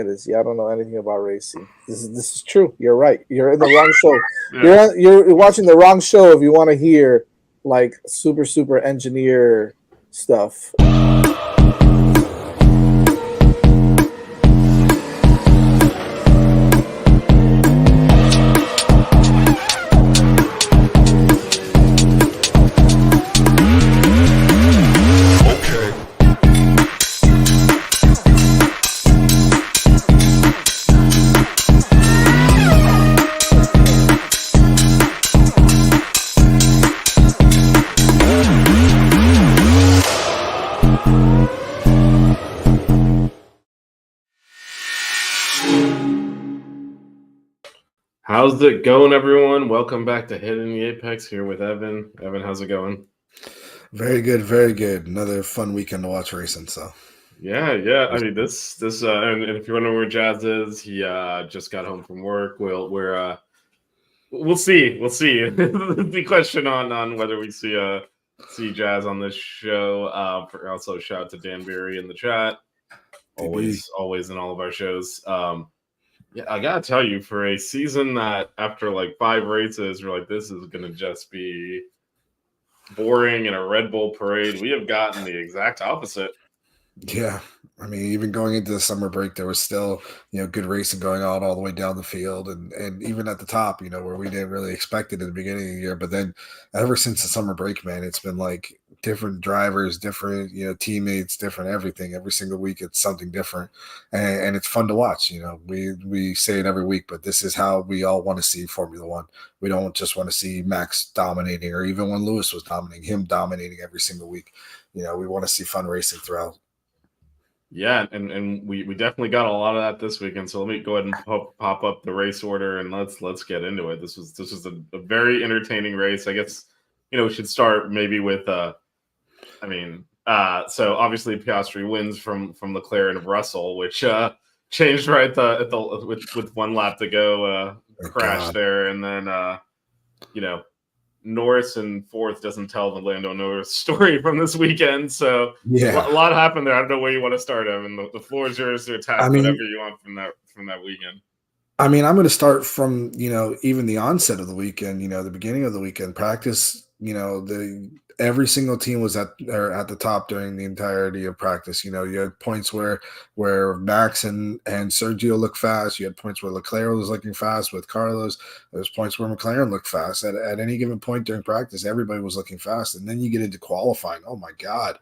is, "Yeah, I don't know anything about racing." This is true. You're right. You're in the wrong show. Yeah. You're watching the wrong show if you want to hear like super engineer stuff. How's it going, everyone? Welcome back to Hitting the Apex here with Evan. Evan, how's it going? Very good, very good. Another fun weekend to watch racing. So Yeah. I mean, this, and if you're wondering where Jazz is, he just got home from work. We'll see. The question on whether we see Jazz on this show. Also, shout out to Dan Berry in the chat. Always in all of our shows. Yeah, I gotta tell you, for a season that after like 5 races, you're like, this is gonna just be boring in a Red Bull parade. We have gotten the exact opposite. Yeah, I mean, even going into the summer break, there was still good racing going on all the way down the field, and even at the top, where we didn't really expect it at the beginning of the year. But then, ever since the summer break, man, it's been like different drivers, different teammates, different everything. Every single week, it's something different, and it's fun to watch. We say it every week, but this is how we all want to see Formula One. We don't just want to see Max dominating, or even when Lewis was dominating, him dominating every single week. We want to see fun racing throughout. Yeah, and we definitely got a lot of that this weekend. So let me go ahead and pop up the race order and let's get into it. This was a very entertaining race. I guess we should start maybe with so obviously Piastri wins from McLaren of Russell, which changed right at the with 1 lap to go, crash there, and then Norris in 4th doesn't tell the Lando Norris story from this weekend. So yeah, a lot happened there. I don't know where you want to start, Evan. The floor is yours to attack whatever you want from that weekend. I mean, I'm going to start from, even the onset of the weekend, the beginning of the weekend practice, every single team was at the top during the entirety of practice. You had points where Max and Sergio looked fast. You had points where Leclerc was looking fast with Carlos. There's points where McLaren looked fast. At any given point during practice, everybody was looking fast. And then you get into qualifying. Oh my God.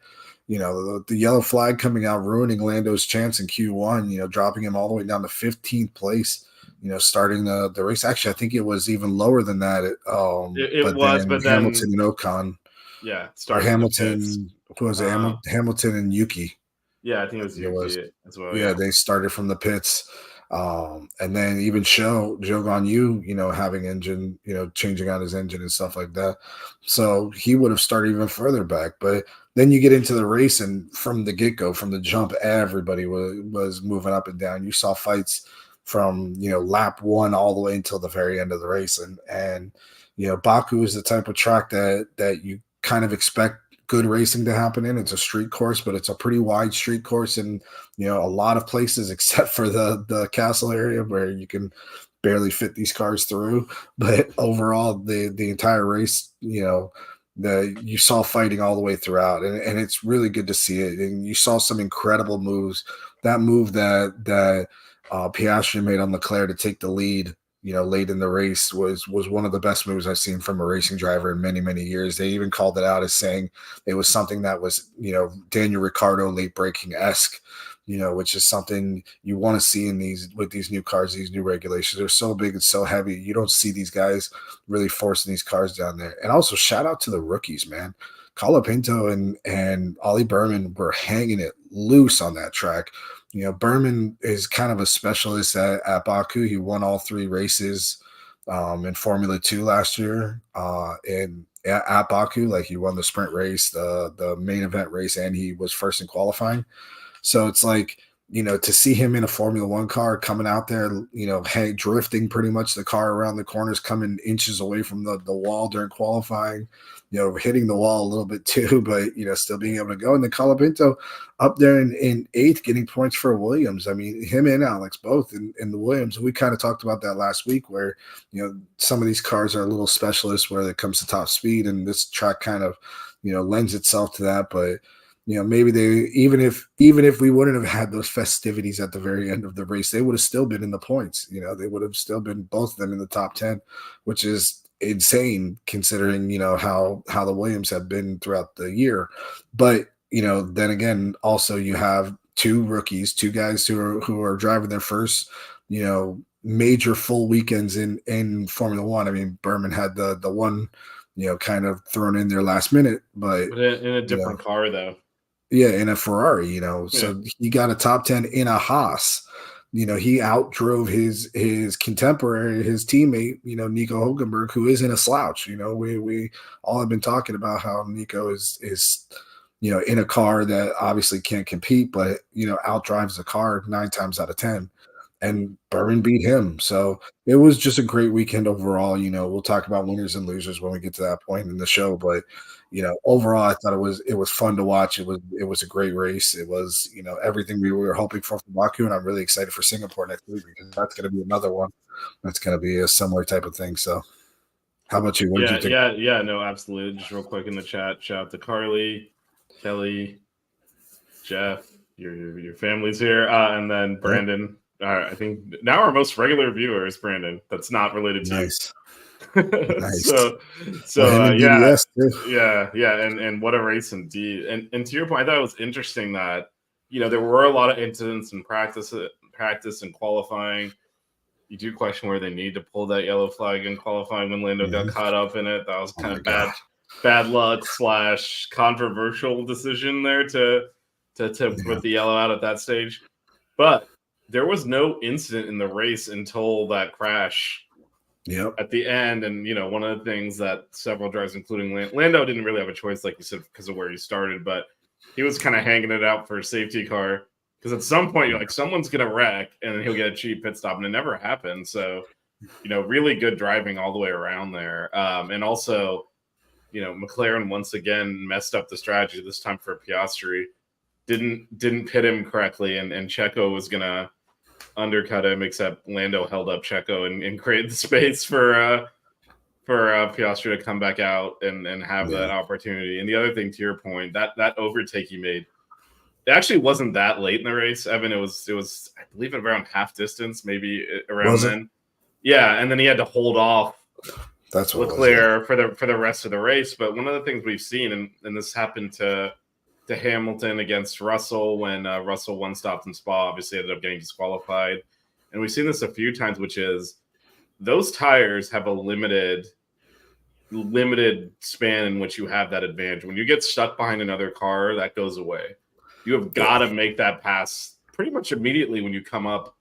The yellow flag coming out, ruining Lando's chance in Q1, dropping him all the way down to 15th place. Starting the race. Actually, I think it was even lower than that. But Hamilton and Ocon. Yeah, or Hamilton. Who was it? Hamilton and Yuki. Yeah, I think it was Yuki as well. Yeah, they started from the pits. And then even Zhou Guanyu, having engine, changing out his engine and stuff like that. So he would have started even further back. But then you get into the race, and from the get-go, from the jump, everybody was moving up and down. You saw fights from lap 1 all the way until the very end of the race, and Baku is the type of track that you kind of expect good racing to happen in. It's a street course, but it's a pretty wide street course in a lot of places except for the castle area where you can barely fit these cars through. But overall, the entire race, you saw fighting all the way throughout, and it's really good to see it. And you saw some incredible moves. That move that Piastri made on Leclerc to take the lead, late in the race was one of the best moves I've seen from a racing driver in many, many years. They even called it out as saying it was something that was, Daniel Ricciardo late braking-esque, which is something you want to see with these new cars, these new regulations. They're so big and so heavy. You don't see these guys really forcing these cars down there. And also shout out to the rookies, man. Colapinto and Ollie Berman were hanging it loose on that track. Berman is kind of a specialist at Baku. He won all 3 races in Formula 2 last year at Baku. Like, he won the sprint race, the main event race, and he was first in qualifying. So it's like to see him in a Formula One car coming out there, drifting pretty much the car around the corners, coming inches away from the wall during qualifying, hitting the wall a little bit too, but, still being able to go. And then Colapinto up there in eighth, getting points for Williams. I mean, him and Alex both in the Williams. We kind of talked about that last week where, some of these cars are a little specialist where it comes to top speed, and this track kind of, lends itself to that. But, maybe they even if we wouldn't have had those festivities at the very end of the race, they would have still been in the points. They would have still been, both of them, in the top 10, which is insane considering how the Williams have been throughout the year. But then again, also you have two rookies, two guys who are driving their first major full weekends in Formula One. I mean, Berman had the one kind of thrown in there last minute, but in a different car though. Yeah, in a Ferrari, so he got a top 10 in a Haas. He outdrove his contemporary, his teammate, Nico Hulkenberg, who isn't a slouch. We all have been talking about how Nico is in a car that obviously can't compete, but outdrives the car 9 times out of 10. And Berman beat him. So it was just a great weekend overall. We'll talk about winners and losers when we get to that point in the show. But overall, I thought it was fun to watch. It was a great race. It was everything we were hoping for from Baku, and I'm really excited for Singapore next week because that's going to be another one. That's going to be a similar type of thing. So, how about you? What did you think? Yeah, no, absolutely. Just real quick in the chat, shout out to Carly, Kelly, Jeff, your family's here, and then Brandon. I think now our most regular viewer is Brandon. That's not related to nice. you. Nice. So yeah, and what a race indeed. And to your point, I thought it was interesting that there were a lot of incidents in practice and qualifying. You do question where they need to pull that yellow flag in qualifying when Lando got caught up in it. That was kind of bad luck / controversial decision there to put the yellow out at that stage. But there was no incident in the race until that crash at the end. And, one of the things that several drivers, including Lando, didn't really have a choice, like you said, because of where he started. But he was kind of hanging it out for a safety car. Because at some point, you're like, someone's going to wreck, and then he'll get a cheap pit stop. And it never happened. So, really good driving all the way around there. And also, McLaren once again messed up the strategy, this time for Piastri. Didn't pit him correctly, and Checo was going to undercut him, except Lando held up Checo and created the space for Piastri to come back out and have that opportunity. And the other thing, to your point, that overtake he made, it actually wasn't that late in the race, Evan. It was I believe around half distance, maybe around then. Yeah, and then he had to hold off That's what Leclerc for the rest of the race. But one of the things we've seen, and this happened to Hamilton against Russell when Russell one-stopped in Spa, obviously ended up getting disqualified. And we've seen this a few times, which is those tires have a limited span in which you have that advantage. When you get stuck behind another car, that goes away. You have got to make that pass pretty much immediately when you come up.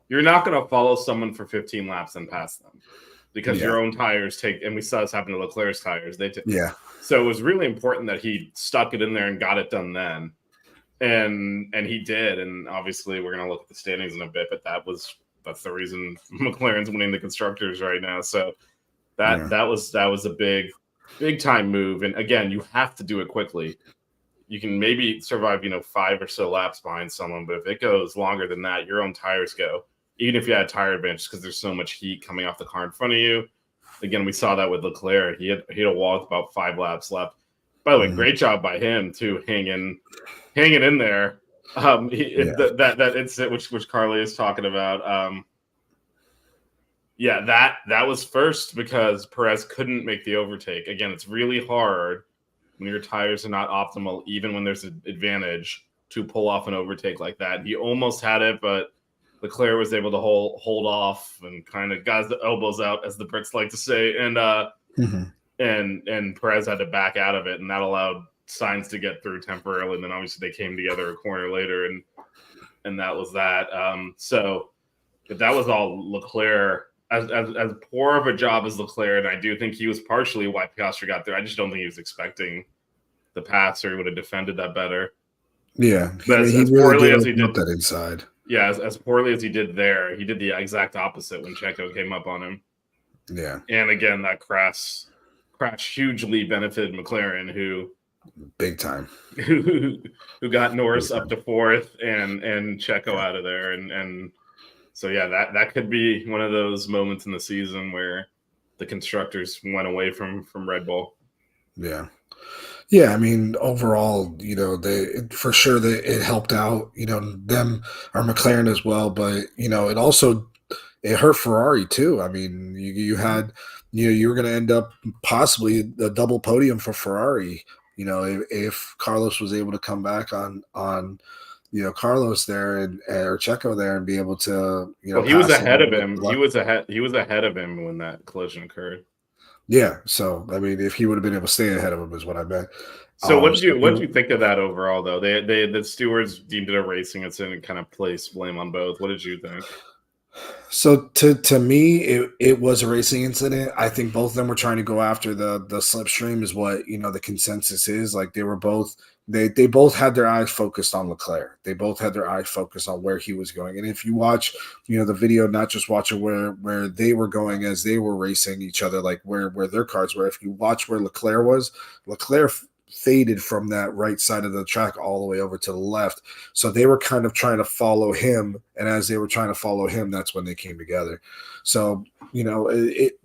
You're not going to follow someone for 15 laps and pass them because your own tires take, and we saw this happen to Leclerc's tires. So it was really important that he stuck it in there and got it done then. And he did. And obviously we're going to look at the standings in a bit, but that's the reason McLaren's winning the Constructors right now. So that was a big time move. And again, you have to do it quickly. You can maybe survive, 5 or so laps behind someone, but if it goes longer than that, your own tires go. Even if you had tire advantage, because there's so much heat coming off the car in front of you. Again, we saw that with Leclerc. He had a wall with about 5 laps left. By the way, great job by him too, hanging in there. That incident which Carly is talking about. That was first because Perez couldn't make the overtake. Again, it's really hard when your tires are not optimal, even when there's an advantage, to pull off an overtake like that. He almost had it, but Leclerc was able to hold off and kind of got the elbows out, as the Brits like to say, and Perez had to back out of it, and that allowed Sainz to get through temporarily. And then obviously they came together a corner later, and that was that. So but that was all Leclerc. As poor of a job as Leclerc, and I do think he was partially why Piastri got there. I just don't think he was expecting the pass, or he would have defended that better. Yeah, But he as really poorly did as he open did, up that inside. yeah, as poorly as he did there, he did the exact opposite when Checo came up on him. Yeah, And again, that crash hugely benefited McLaren, who big time. who got Norris Big up time. to fourth and Checo out of there, and so yeah, that could be one of those moments in the season where the constructors went away from Red Bull. Yeah. Yeah, I mean, overall, you know, for sure that it helped out, you know, them or McLaren as well, but you know, it hurt Ferrari too. I mean, you had, you know, you were going to end up possibly a double podium for Ferrari. You know, if Carlos was able to come back on, you know, Carlos there and or Checo there and be able to, you know, Well, he was pass ahead him. of him. He was ahead of him when that collision occurred. Yeah, so I mean, if he would have been able to stay ahead of him, is what I meant. So So what did you think of that overall though? The stewards deemed it a racing incident and kind of placed blame on both. What did you think? So to me, it was a racing incident. I think both of them were trying to go after the slipstream, is what you know the consensus is. Like they were both they both had their eyes focused on Leclerc. They both had their eyes focused on where he was going. And if you watch, you know, the video, not just watching where they were going as they were racing each other, like where their cars were. If you watch where Leclerc was, Leclerc faded from that right side of the track all the way over to the left. So they were kind of trying to follow him, and as they were trying to follow him, that's when they came together. So you know,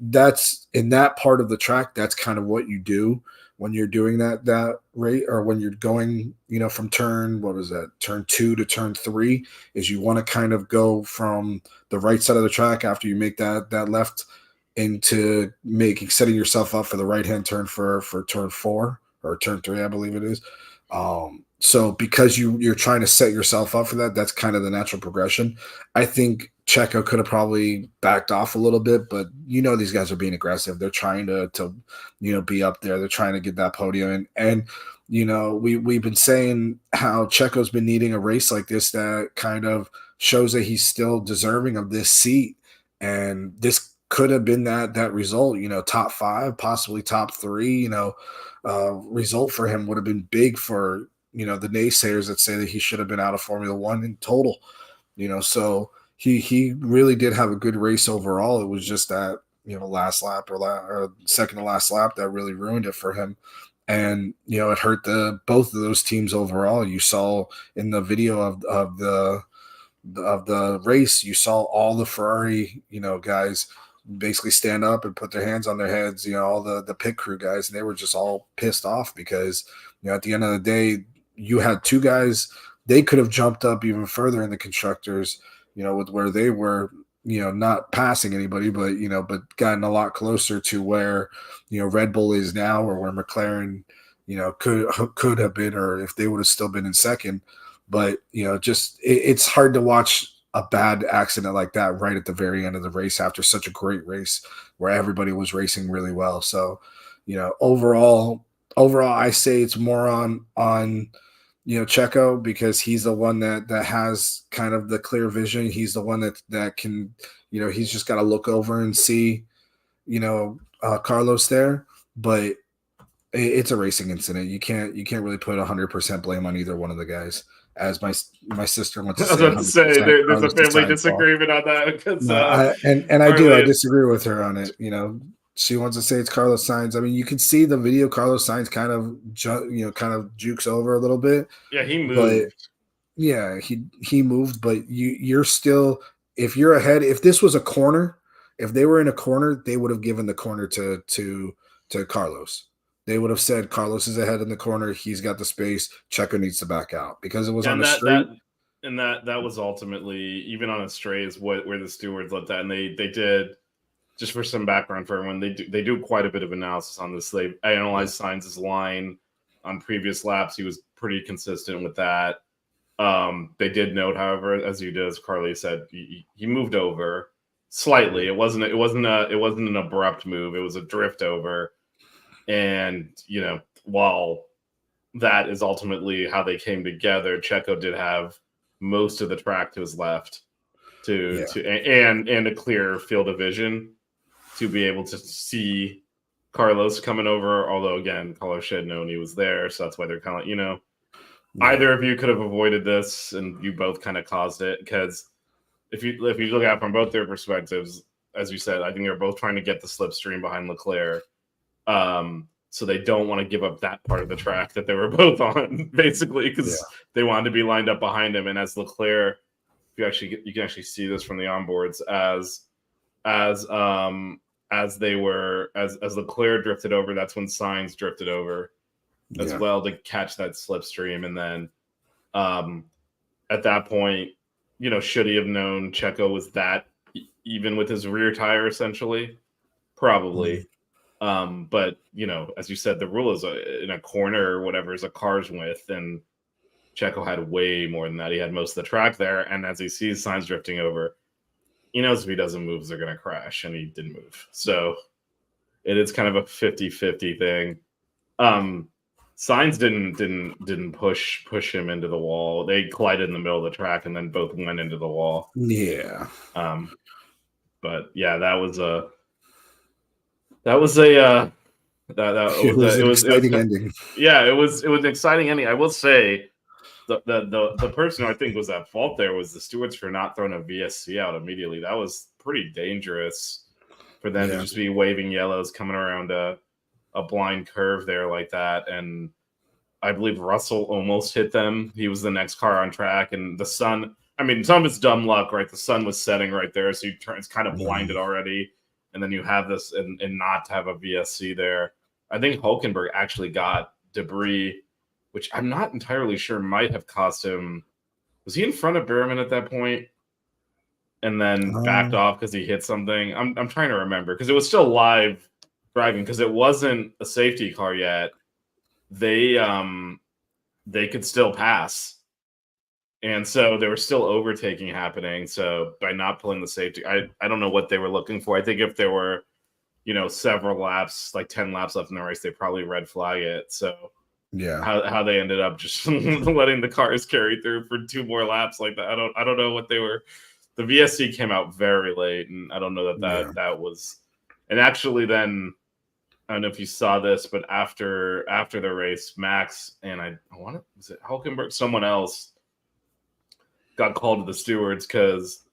that's in that part of the track. That's kind of what you do when you're doing that rate, or when you're going, you know, from turn 2 to turn 3, is you want to kind of go from the right side of the track after you make that left into setting yourself up for the right hand turn for turn 4 or turn 3, I believe it is. So because you're trying to set yourself up for that, that's kind of the natural progression. I think Checo could have probably backed off a little bit, but you know these guys are being aggressive. They're trying to you know be up there. They're trying to get that podium, and you know we've been saying how Checo's been needing a race like this that kind of shows that he's still deserving of this seat, and this could have been that result. You know, top 5, possibly top 3. You know, result for him would have been big for, you know, the naysayers that say that he should have been out of Formula One in total. You know, so he really did have a good race overall. It was just that, you know, last lap or second to last lap that really ruined it for him. And you know, it hurt both of those teams overall. You saw in the video of the race, you saw all the Ferrari, you know, guys basically stand up and put their hands on their heads, you know, all the pit crew guys, and they were just all pissed off because, you know, at the end of the day, you had 2 guys, they could have jumped up even further in the constructors, you know, with where they were, you know, not passing anybody, but, you know, but gotten a lot closer to where, you know, Red Bull is now, or where McLaren, you know, could have been, or if they would have still been in second. But, you know, just it's hard to watch a bad accident like that right at the very end of the race after such a great race where everybody was racing really well. So, you know, overall, I say it's more on you know Checo, because he's the one that has kind of the clear vision. He's the one that can, you know, he's just got to look over and see, you know, Carlos there. But it's a racing incident. You can't really put 100% blame on either one of the guys. As my sister wants to I was say, about to say 100% there's a Carlos family Sainz fault. disagreement on that because No, I do. I Harley. disagree with her on it. You know, she wants to say it's Carlos Sainz. I mean, you can see the video. Carlos Sainz kind of kind of jukes over a little bit, Yeah, he but moved. yeah, he moved. But you're still, if you're ahead. If this was a corner, if they were in a corner, they would have given the corner to Carlos. They would have said Carlos is ahead in the corner. He's got the space. Checo needs to back out because it was on And the straight. that was ultimately, even on a stray, is where the stewards let that, and they did, just for some background for everyone, they do quite a bit of analysis on this. They analyzed Sainz's line on previous laps. He was pretty consistent with that. They did note, however, as Carly said, he moved over slightly. It wasn't an abrupt move. It was a drift over. And, you know, while that is ultimately how they came together, Checo did have most of the track to his left and a clear field of vision to be able to see Carlos coming over. Although again, Carlos should have known he was there, so that's why they're kind of, you know, either of you could have avoided this, and you both kind of caused it. Because if you look at it from both their perspectives, as you said, I think they're both trying to get the slipstream behind Leclerc. So they don't want to give up that part of the track that they were both on, basically, because they wanted to be lined up behind him. And as Leclerc, you can actually see this from the onboards as Leclerc drifted over, that's when Sainz drifted over as well to catch that slipstream. And then at that point, should he have known Checo was that even with his rear tire, essentially? Probably. But as you said, the rule is in a corner or whatever is a car's width, and Checo had way more than that. He had most of the track there, and as he sees Sainz drifting over, he knows if he doesn't move, they're going to crash, and he didn't move. So it is kind of a 50-50 thing. Sainz didn't push him into the wall. They collided in the middle of the track, and then both went into the wall. Yeah. But yeah, that was an exciting ending. Yeah, it was an exciting ending. I will say the person who I think was at fault there was the stewards for not throwing a VSC out immediately. That was pretty dangerous for them to just be waving yellows coming around a blind curve there like that. And I believe Russell almost hit them. He was the next car on track, and the sun. I mean, some of it's dumb luck, right? The sun was setting right there, so it's kind of blinded already. And then you have this and not to have a VSC there. I think Hulkenberg actually got debris, which I'm not entirely sure might have cost him. Was he in front of Behrman at that point? And then backed off because he hit something? I'm trying to remember because it was still live driving because it wasn't a safety car yet. They could still pass. And so there was still overtaking happening. So by not pulling the safety, I don't know what they were looking for. I think if there were, several laps, like 10 laps left in the race, they probably red flag it. So how they ended up just letting the cars carry through for 2 more laps like that. I don't know what they were. The VSC came out very late, and I don't know that was. And actually, then I don't know if you saw this, but after the race, Max and was it Hulkenberg, someone else got called to the stewards because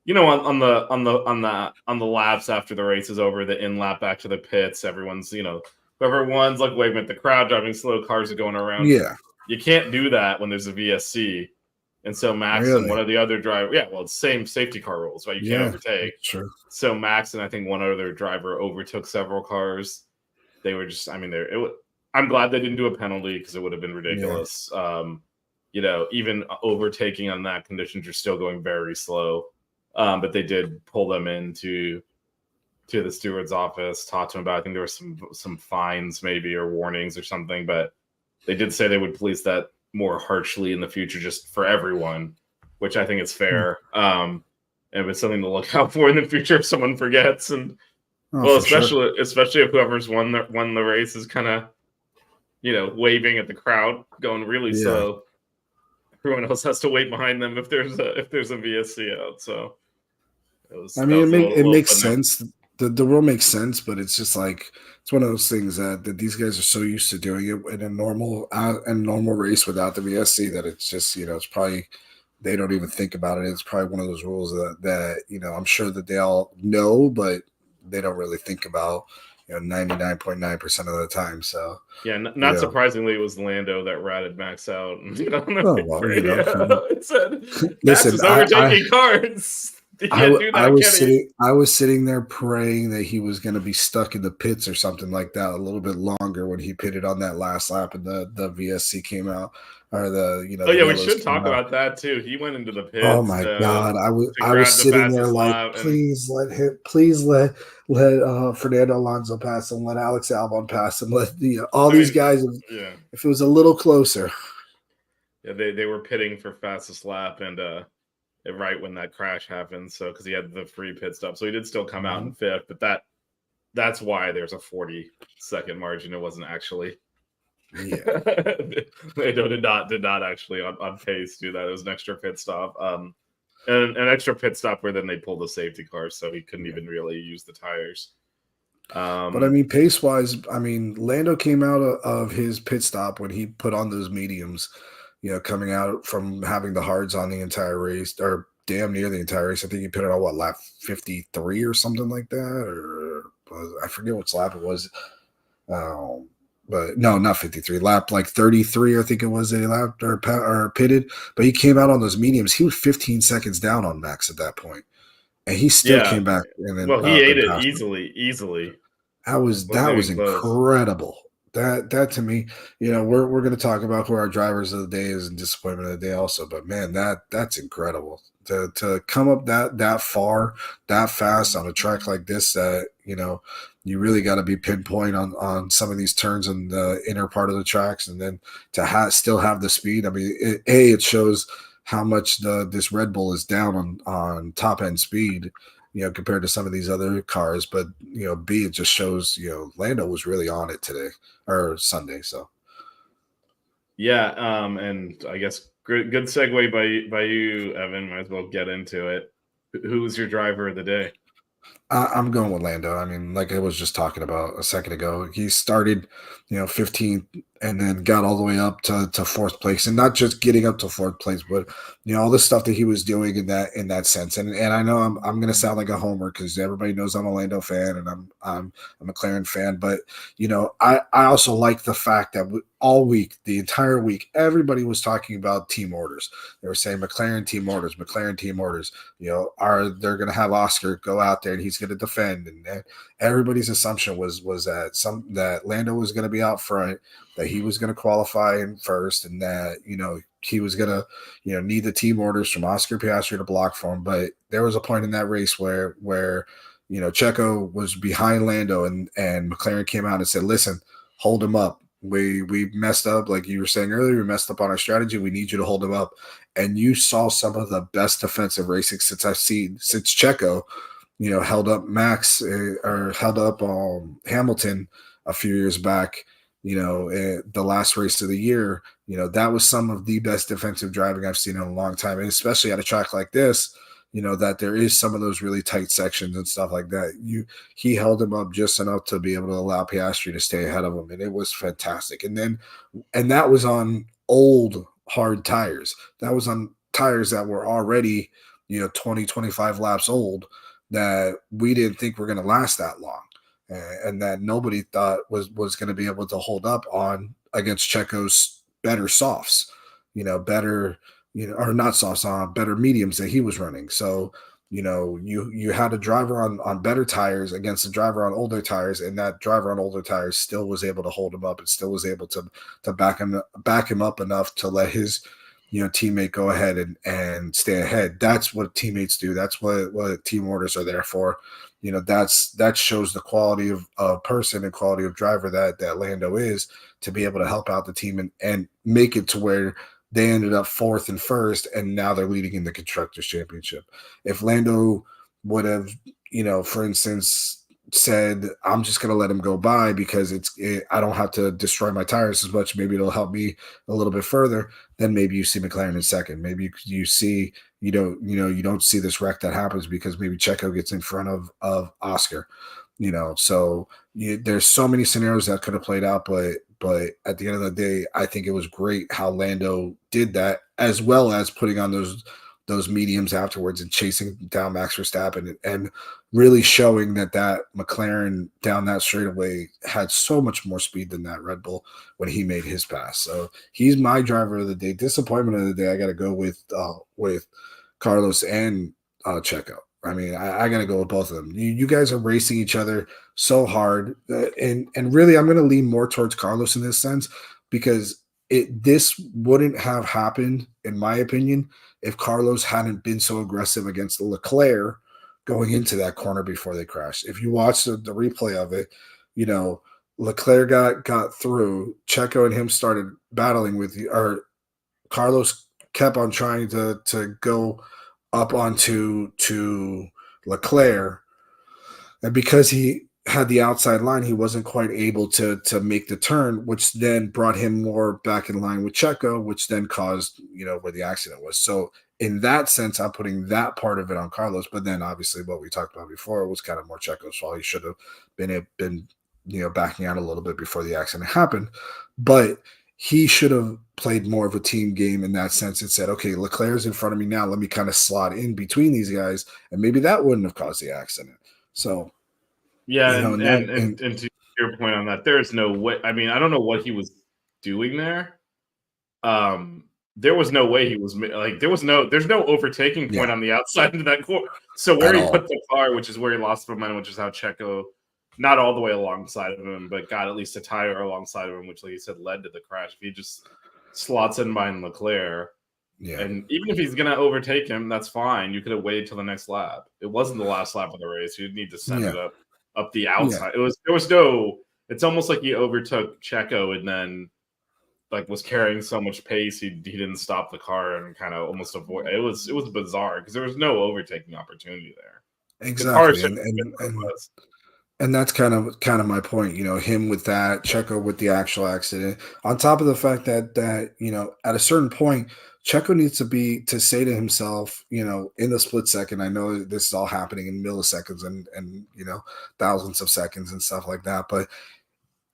on the laps after the race is over, the in lap back to the pits, everyone's whoever won's like waving at the crowd, driving slow, cars are going around. You can't do that when there's a VSC. And so Max and one of the other drivers, it's same safety car rules, right? You can't overtake. True. So Max and I think one other driver overtook several cars. They were just, I'm glad they didn't do a penalty because it would have been ridiculous. Even overtaking on that conditions, you're still going very slow. But they did pull them into the steward's office, talk to him about, I think there were some fines maybe or warnings or something, but they did say they would police that more harshly in the future just for everyone, which I think is fair. And it's something to look out for in the future if someone forgets. And especially if whoever's won the race is kind of, waving at the crowd, going really slow. Everyone else has to wait behind them if there's a VSC out. So it makes sense. The rule makes sense, but it's just like it's one of those things that these guys are so used to doing it in a normal race without the VSC that it's just it's probably they don't even think about it. It's probably one of those rules that I'm sure that they all know, but they don't really think about 99.9% of the time. So not surprisingly, it was Lando that ratted Max out. It said Max is overtaking cars. I was sitting there praying that he was going to be stuck in the pits or something like that a little bit longer when he pitted on that last lap and the VSC came out or we should talk about that too. He went into the pits. Oh my god! I was sitting there like, please let Fernando Alonso pass him, let Alex Albon pass him, let these guys. If it was a little closer. Yeah, they were pitting for fastest lap and right when that crash happened. So because he had the free pit stop, so he did still come out in fifth. But that's why there's a 40-second margin. It wasn't actually. They did not actually on pace do that. It was an extra pit stop. And an extra pit stop where then they pulled the safety car, so he couldn't even really use the tires. But pace wise, Lando came out of his pit stop when he put on those mediums. coming out from having the hards on the entire race, or damn near the entire race. I think he put it on lap 53 or something like that, or I forget which lap it was. But no, not 53. Lap like 33, I think it was, a lap or pitted. But he came out on those mediums. He was 15 seconds down on Max at that point, and he still came back and then he ate it passed easily. That was incredible. That to me, we're going to talk about who our drivers of the day is and disappointment of the day also. But man, that's incredible to come up that far, that fast on a track like this. That you really got to be pinpoint on some of these turns in the inner part of the tracks, and then to still have the speed. I mean, it shows how much this Red Bull is down on top end speed, compared to some of these other cars. But, B, it just shows, Lando was really on it today or Sunday. So, yeah. And I guess good segue by you, Evan. Might as well get into it. Who was your driver of the day? I'm going with Lando. I mean, like I was just talking about a second ago, he started, 15th and then got all the way up to fourth place, and not just getting up to fourth place, but all the stuff that he was doing in that sense. And I know I'm going to sound like a homer because everybody knows I'm a Lando fan and I'm a McLaren fan, but I also like the fact that all week, the entire week, everybody was talking about team orders. They were saying McLaren team orders. They're going to have Oscar go out there and he's going to defend, and everybody's assumption was that Lando was going to be out front, that he was going to qualify in first, and that he was going to need the team orders from Oscar Piastri to block for him. But there was a point in that race where Checo was behind Lando, and McLaren came out and said, listen, hold him up. We messed up, like you were saying earlier. We messed up on our strategy. We need you to hold him up. And you saw some of the best defensive racing since I've seen since Checo, held up Max or held up Hamilton a few years back. The last race of the year, that was some of the best defensive driving I've seen in a long time, and especially at a track like this. That there is some of those really tight sections and stuff like that. He held him up just enough to be able to allow Piastri to stay ahead of him, and it was fantastic. And that was on old hard tires. That was on tires that were already 20, 25 laps old, that we didn't think were going to last that long, and that nobody thought was going to be able to hold up on against Checo's better softs, better. Or not softs, on better mediums that he was running. So, you had a driver on better tires against a driver on older tires, and that driver on older tires still was able to hold him up and still was able to back him up enough to let his teammate go ahead and stay ahead. That's what teammates do. That's what team orders are there for. That shows the quality of person and quality of driver that Lando is, to be able to help out the team and make it to where they ended up fourth and first, and now they're leading in the Constructors Championship. If Lando would have, for instance, said, I'm just going to let him go by because I don't have to destroy my tires as much, maybe it'll help me a little bit further, then maybe you see McLaren in second. Maybe you see, you don't see this wreck that happens because maybe Checo gets in front of Oscar. So there's so many scenarios that could have played out, but at the end of the day, I think it was great how Lando did that, as well as putting on those mediums afterwards and chasing down Max Verstappen and really showing that McLaren down that straightaway had so much more speed than that Red Bull when he made his pass. So he's my driver of the day. Disappointment of the day, I got to go with Carlos and Checo. I mean, I got to go with both of them. You guys are racing each other so hard. And really, I'm going to lean more towards Carlos in this sense, because this wouldn't have happened, in my opinion, if Carlos hadn't been so aggressive against Leclerc going into that corner before they crashed. If you watch the replay of it, Leclerc got through. Checo and him started battling or Carlos kept on trying to go up onto Leclerc, and because he had the outside line, he wasn't quite able to make the turn, which then brought him more back in line with Checo, which then caused where the accident was. So in that sense, I'm putting that part of it on Carlos. But then obviously what we talked about before was kind of more Checo's fault. He should have been backing out a little bit before the accident happened. But he should have played more of a team game in that sense and said, okay, Leclerc's in front of me now. Let me kind of slot in between these guys. And maybe that wouldn't have caused the accident. So, Yeah, and that, and and to your point on that, there is no way. I mean, I don't know what he was doing there. There was no way he was like there's no overtaking point yeah, on the outside of that court. So where at he all. put the car, which is where he lost momentum, which is how Checo, not all the way alongside of him, but got at least a tire alongside of him, which, like you said, led to the crash. If he just slots in behind Leclerc, Yeah. and even if he's gonna overtake him, that's fine. You could have waited till the next lap. It wasn't the last lap of the race. You'd need to send Yeah. it up the Yeah. outside. There was no. It's almost like he overtook Checo and then like was carrying so much pace he didn't stop the car and kind of almost avoid. It was bizarre because there was no overtaking opportunity there. The car Exactly. should have been where it was. And that's kind of my point, him with that, Checo with the actual accident. On top of the fact that at a certain point, Checo needs to say to himself, in the split second, I know this is all happening in milliseconds and thousands of seconds and stuff like that, but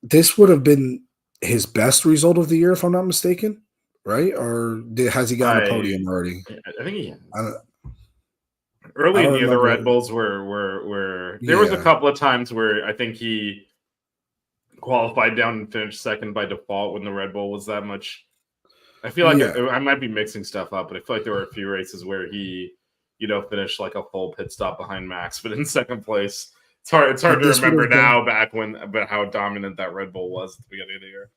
this would have been his best result of the year, if I'm not mistaken, right? Or has he gotten a podium already? I think he I has. don't, I Early in don't the year, the remember. Red Bulls were there was a Yeah, couple of times where I think he qualified down and finished second by default when the Red Bull was that much. I feel like yeah. I might be mixing stuff up, but I feel like there were a few races where he, finished like a full pit stop behind Max, but in second place. It's hard But to this would remember have done. now but how dominant that Red Bull was at the beginning of the year.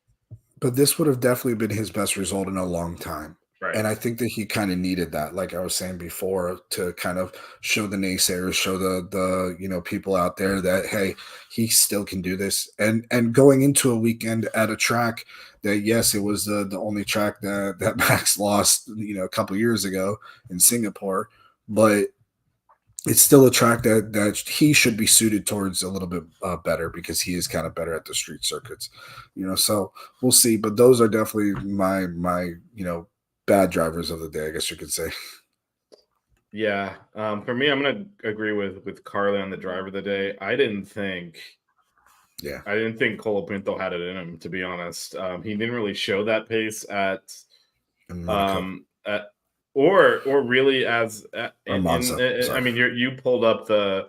But this would have definitely been his best result in a long time. Right. And I think that he kind of needed that, like I was saying before, to kind of show the naysayers, show the people out there that, hey, he still can do this. And going into a weekend at a track that, yes, it was the only track that Max lost, a couple years ago in Singapore, but it's still a track that he should be suited towards a little bit better because he is kind of better at the street circuits, So we'll see, but those are definitely my bad drivers of the day, I guess you could say. Yeah. For me, I'm gonna agree with Carly on the driver of the day. I didn't think Colapinto had it in him, to be honest. He didn't really show that pace at Monaco at or really as or Monza. I Sorry. mean you pulled up the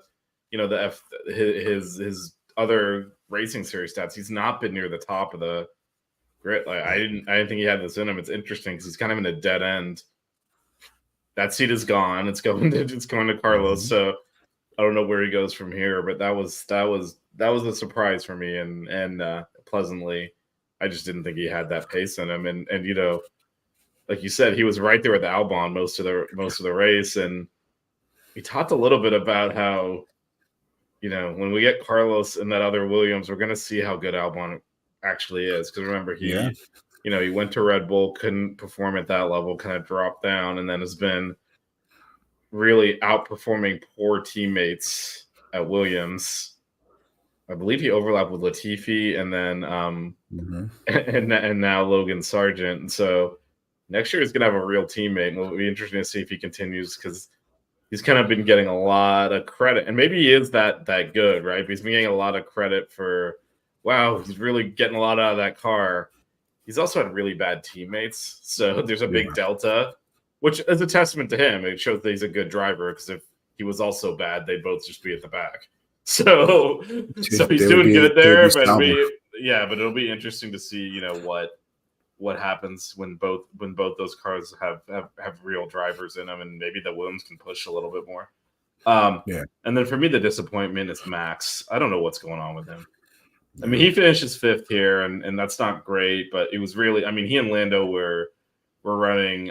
the his other racing series stats. He's not been near the top of the grid. Like I didn't think he had this in him. It's interesting because he's kind of in a dead end. That seat is gone. It's going to Carlos. Mhm. So I don't know where he goes from here, but that was a surprise for me and pleasantly. I just didn't think he had that pace in him, and like you said, he was right there with Albon most of the race, and we talked a little bit about how, when we get Carlos and that other Williams, we're going to see how good Albon actually is. Because remember, Yeah. he went to Red Bull, couldn't perform at that level, kind of dropped down, and then has been really outperforming poor teammates at Williams. I believe he overlapped with Latifi and then and now Logan Sargent. And so next year he's going to have a real teammate, and it'll be interesting to see if he continues because he's kind of been getting a lot of credit, and maybe he is that good, right? But he's been getting a lot of credit for, wow, he's really getting a lot out of that car. He's also had really bad teammates, so there's a big delta, which is a testament to him. It shows that he's a good driver because if he was also bad, they'd both just be at the back. So he's doing good there, but it'll be interesting to see, what happens when both those cars have real drivers in them, and maybe the Williams can push a little bit more. And then for me, the disappointment is Max. I don't know what's going on with him. I mean, he finishes fifth here, and that's not great, but it was really, I mean, he and Lando were running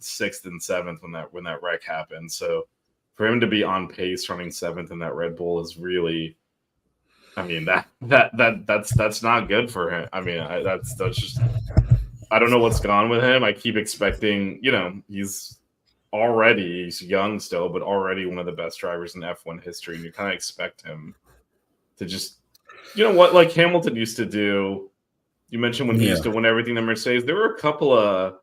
sixth and seventh when that wreck happened. So for him to be on pace running seventh in that Red Bull is really, I mean, that's not good for him. I mean, that's just, I don't know what's gone with him. I keep expecting, he's young still, but already one of the best drivers in F1 history, and you kind of expect him to just, like Hamilton used to do. You mentioned when he used to win everything in Mercedes. There were a couple of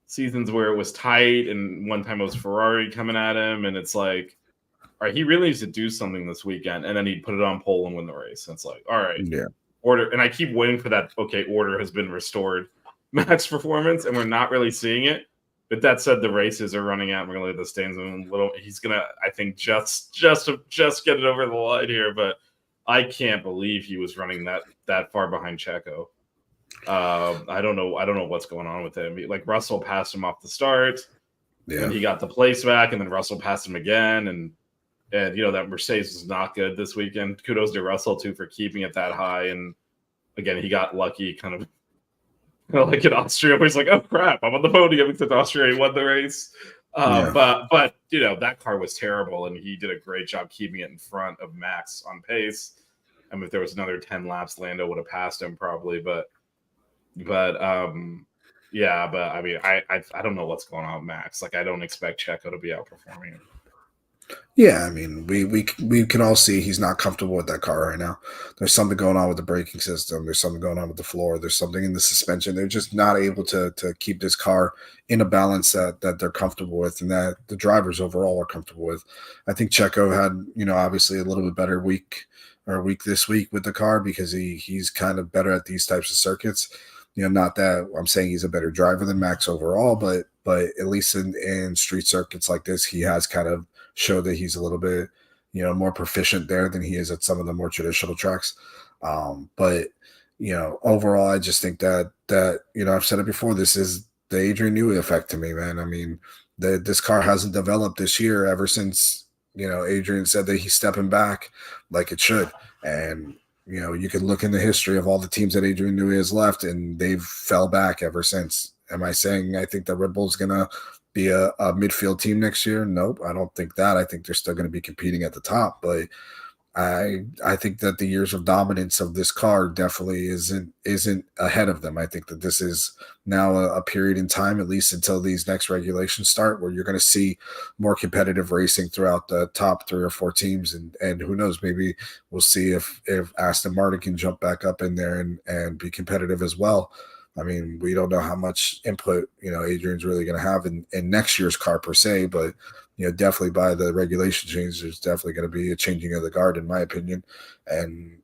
seasons where it was tight, and one time it was Ferrari coming at him, and it's like, all right, he really needs to do something this weekend, and then he'd put it on pole and win the race. And it's like, all right, order. And I keep waiting for that. Okay, order has been restored. Max performance, and we're not really seeing it. But that said, the races are running out. We're gonna look at the stands in a little. He's gonna, I think, just get it over the line here. But I can't believe he was running that far behind Checo. I don't know what's going on with him. Like Russell passed him off the start, and he got the place back, and then Russell passed him again, and that Mercedes was not good this weekend. Kudos to Russell too for keeping it that high, and again he got lucky, kind of like in Austria, where he's like, oh crap, I'm on the podium except Austria won the race. But that car was terrible, and he did a great job keeping it in front of Max on pace. I mean, if there was another 10 laps, Lando would have passed him probably, but I mean, I don't know what's going on with Max. Like, I don't expect Checo to be outperforming him. Yeah, I mean, we can all see he's not comfortable with that car right now. There's something going on with the braking system. There's something going on with the floor. There's something in the suspension. They're just not able to keep this car in a balance that they're comfortable with and that the drivers overall are comfortable with. I think Checo had, obviously a little bit better week this week with the car because he's kind of better at these types of circuits. Not that I'm saying he's a better driver than Max overall, but at least in street circuits like this, he has kind of showed that he's a little bit, more proficient there than he is at some of the more traditional tracks. But overall, I just think that I've said it before. This is the Adrian Newey effect to me, man. I mean, this car hasn't developed this year ever since Adrian said that he's stepping back like it should, and you can look in the history of all the teams that Adrian Newey has left, and they've fell back ever since. Am I saying I think that Red Bull's gonna be a midfield team next year? Nope, I don't think that. I think they're still going to be competing at the top, but I think that the years of dominance of this car definitely isn't ahead of them. I think that this is now a period in time, at least until these next regulations start, where you're going to see more competitive racing throughout the top 3 or 4 teams, and who knows, maybe we'll see if Aston Martin can jump back up in there and be competitive as well. I mean, we don't know how much input, Adrian's really going to have in next year's car per se, but, definitely by the regulation change, there's definitely going to be a changing of the guard, in my opinion. And,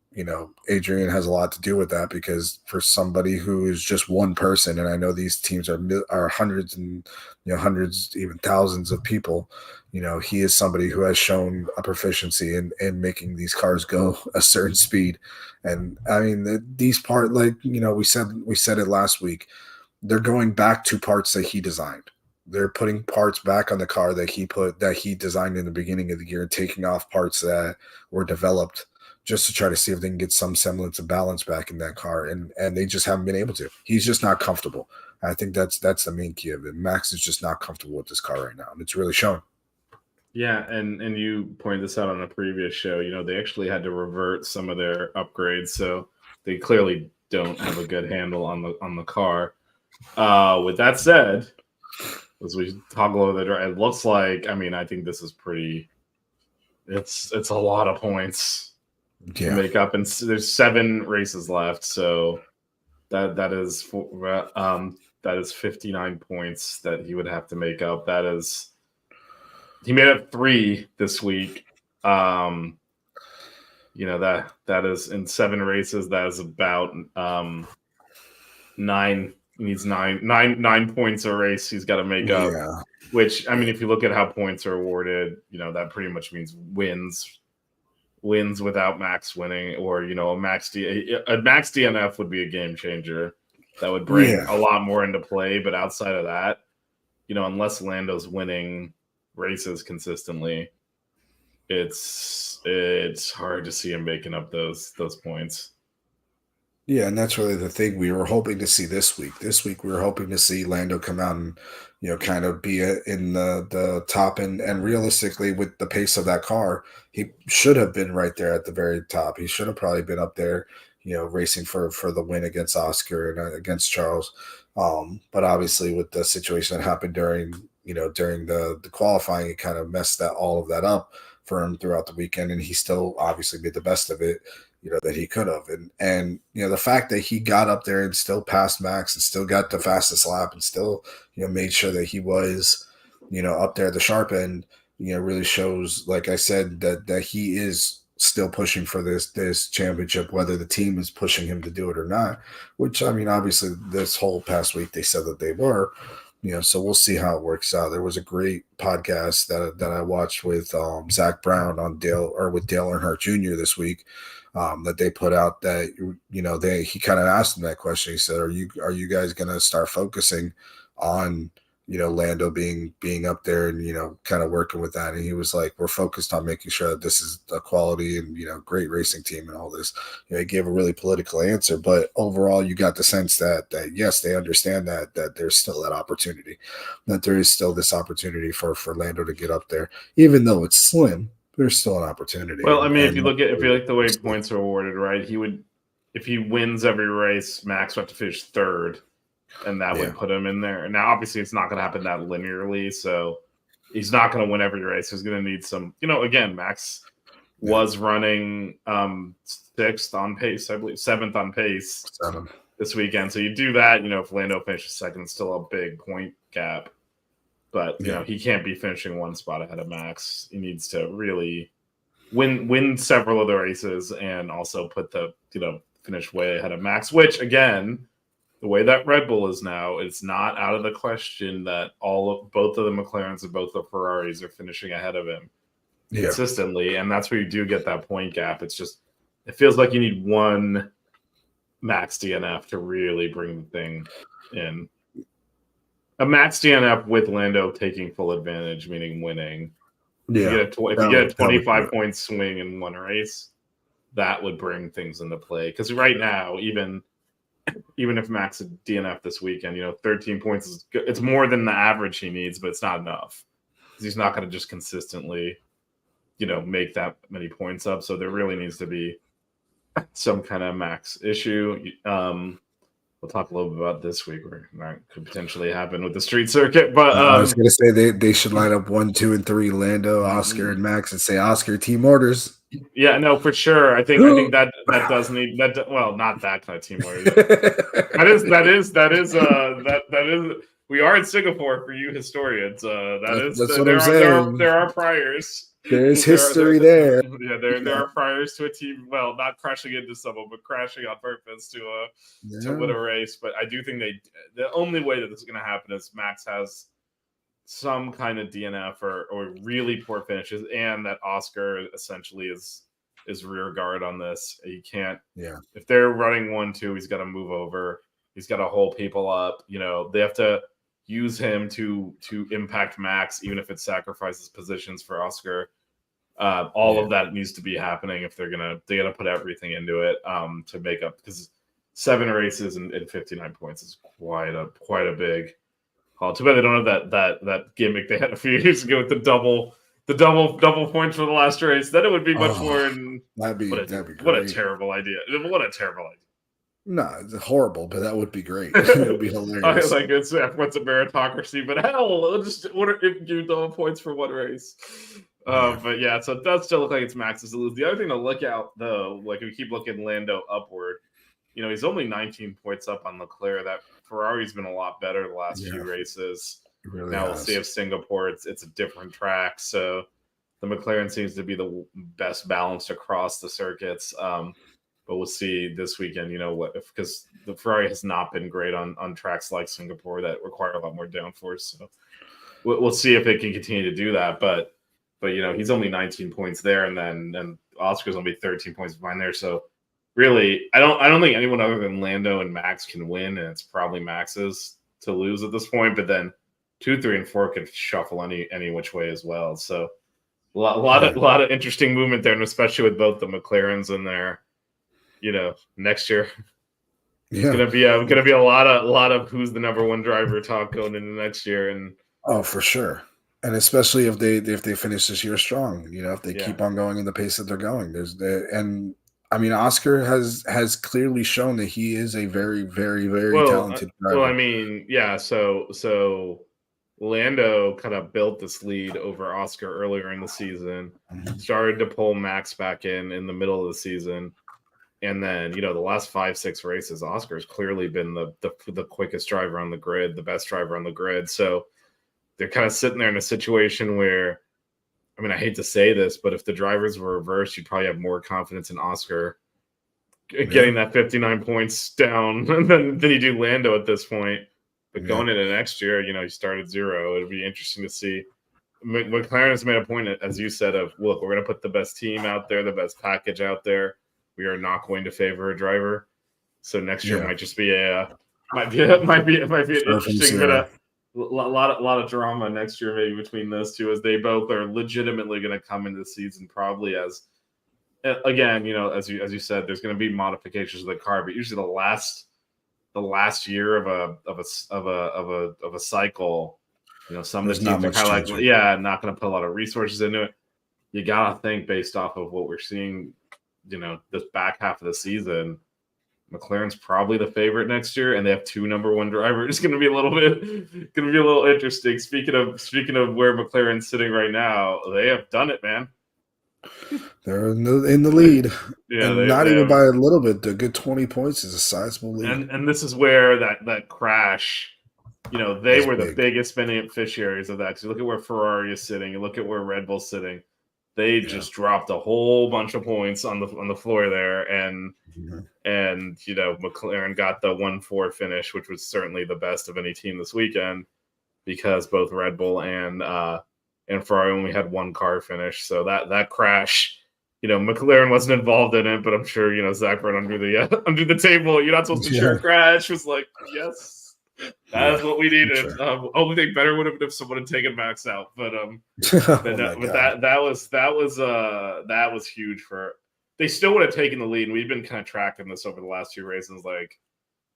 Adrian has a lot to do with that because for somebody who is just one person, and I know these teams are hundreds and, hundreds, even thousands of people, he is somebody who has shown a proficiency in making these cars go a certain speed. And I mean, these parts, like, we said it last week, they're going back to parts that he designed. They're putting parts back on the car that he designed in the beginning of the year, taking off parts that were developed just to try to see if they can get some semblance of balance back in that car. And they just haven't been able to. He's just not comfortable. I think that's the main key of it. Max is just not comfortable with this car right now, and it's really showing. Yeah, and you pointed this out on a previous show. They actually had to revert some of their upgrades, so they clearly don't have a good handle on the car. With that said, as we toggle over the drive, it looks like, I think this is pretty. It's a lot of points to make up, and there's 7 races left, so that is 59 points that he would have to make up. He made up 3 this week. That is in 7 races. That is about 9. He needs 9 points a race. He's got to make up. Which, if you look at how points are awarded, that pretty much means wins without Max winning, or a max DNF would be a game changer. That would bring a lot more into play. But outside of that, unless Lando's winning races consistently, it's hard to see him making up those points. Yeah, and that's really the thing we were hoping to see this week. This week we were hoping to see Lando come out and kind of be in the top, and realistically with the pace of that car, he should have been right there at the very top. He should have probably been up there, racing for the win against Oscar and against Charles. But obviously with the situation that happened during the qualifying, it kind of messed all of that up for him throughout the weekend, and he still obviously made the best of it, that he could have. And the fact that he got up there and still passed Max and still got the fastest lap and still, made sure that he was, up there at the sharp end, really shows, like I said, that he is still pushing for this championship, whether the team is pushing him to do it or not. Which, I mean, obviously, this whole past week they said that they were. So we'll see how it works out. There was a great podcast that I watched with Zach Brown on with Dale Earnhardt Jr. this week, that they put out that he kind of asked him that question. He said, "Are you guys going to start focusing on Lando being up there and kind of working with that?" And he was like, "We're focused on making sure that this is a quality and great racing team and all this." He gave a really political answer, but overall you got the sense that yes, they understand that there's still that opportunity, that there is still this opportunity for Lando to get up there, even though it's slim. There's still an opportunity. Well, I mean, if you look the way points are awarded, right? If he wins every race, Max would have to finish third. And that would put him in there. Now, obviously, it's not going to happen that linearly, so he's not going to win every race. He's going to need some. Again, Max was running sixth on pace, I believe, seventh on pace this weekend. So you do that. If Lando finishes second, it's still a big point gap. But he can't be finishing one spot ahead of Max. He needs to really win several of the races and also put the finish way ahead of Max. Which again, the way that Red Bull is now, it's not out of the question that both of the McLarens and both the Ferraris are finishing ahead of him consistently, and that's where you do get that point gap. It's just it feels like you need one Max DNF to really bring the thing in. A Max DNF with Lando taking full advantage, meaning winning. Yeah. If you get a 25 point swing in one race, that would bring things into play. Because right now, even if Max had DNF this weekend, 13 points it's more than the average he needs, but it's not enough. He's not going to just consistently, make that many points up. So there really needs to be some kind of Max issue. We'll talk a little bit about this week where that could potentially happen with the street circuit. But I was going to say they should line up 1, 2, and 3, Lando, Oscar, and Max, and say Oscar team orders. Yeah, no, for sure. I think that does need that. Well, not that kind of team orders. that is. We are in Singapore for you historians. That's what I'm saying. There are priors. There's history there. Yeah, there are priors to a team. Well, not crashing into someone, but crashing on purpose to win a race. But I do think the only way that this is going to happen is Max has some kind of DNF or really poor finishes, and that Oscar essentially is rear guard on this. He can't. Yeah. If they're running 1-2, he's got to move over. He's got to hold people up. They have to use him to impact Max, even if it sacrifices positions for Oscar. All of that needs to be happening if they gotta put everything into it to make up, because 7 races and 59 points is quite a big haul. Too bad they don't have that gimmick they had a few years ago with the double points for the last race. Then it would be much more. That'd be great. What a terrible idea! What a terrible idea. No, it's horrible, but that would be great. It would be hilarious. It's what's a meritocracy, but hell, we'll just give double points for one race. But yeah, so it does still look like it's Max's to lose. The other thing to look out, though, like we keep looking Lando upward, he's only 19 points up on Leclerc. That Ferrari's been a lot better the last few races. Really now we'll see if Singapore, it's a different track, so the McLaren seems to be the best balanced across the circuits. But we'll see this weekend, because the Ferrari has not been great on tracks like Singapore that require a lot more downforce. So we'll see if it can continue to do that. But he's only 19 points there, and Oscar's only 13 points behind there. So really, I don't think anyone other than Lando and Max can win, and it's probably Max's to lose at this point. But then 2, 3, and 4 could shuffle any which way as well. So a lot of interesting movement there, and especially with both the McLarens in there. Next year, it's gonna be a lot of who's the number one driver talk going into next year, and for sure, and especially if they finish this year strong, if they keep on going in the pace that they're going. Oscar has clearly shown that he is a very, very, very talented driver. Well, so Lando kind of built this lead over Oscar earlier in the season, started to pull Max back in the middle of the season. And then, the last 5-6 races, Oscar's clearly been the quickest driver on the grid, the best driver on the grid. So they're kind of sitting there in a situation where I mean, I hate to say this, but if the drivers were reversed, you'd probably have more confidence in Oscar getting that 59 points down than you do Lando at this point. But going into next year, he started 0. It'll be interesting to see. McLaren has made a point, as you said, of look, we're going to put the best team out there, the best package out there. We are not going to favor a driver. So next year might just be might be an interesting bit of a lot of drama next year, maybe between those two, as they both are legitimately going to come into the season probably as, again, as you said, there's going to be modifications of the car, but usually the last year of a cycle, some of the teams are kind of like, not going to put a lot of resources into it. You gotta think based off of what we're seeing, this back half of the season. McLaren's probably the favorite next year, and they have 2 number 1 drivers. It's going to be a little interesting. Speaking of where McLaren's sitting right now, they have done it, man. They're in the lead, and not even by a little bit. A good 20 points is a sizable lead. And this is where that crash, they were the biggest beneficiaries of that. Because you look at where Ferrari is sitting, you look at where Red Bull's sitting. They just dropped a whole bunch of points on the floor there, and McLaren got the 1-4 finish, which was certainly the best of any team this weekend, because both Red Bull and Ferrari only had 1 car finish. So that crash, McLaren wasn't involved in it, but I'm sure Zach right under the table. You're not supposed to share a crash. Was like, yes. That's what we needed. Sure. Only thing better would have been if someone had taken Max out, but that was huge for. They still would have taken the lead. And we've been kind of tracking this over the last 2 races. Like,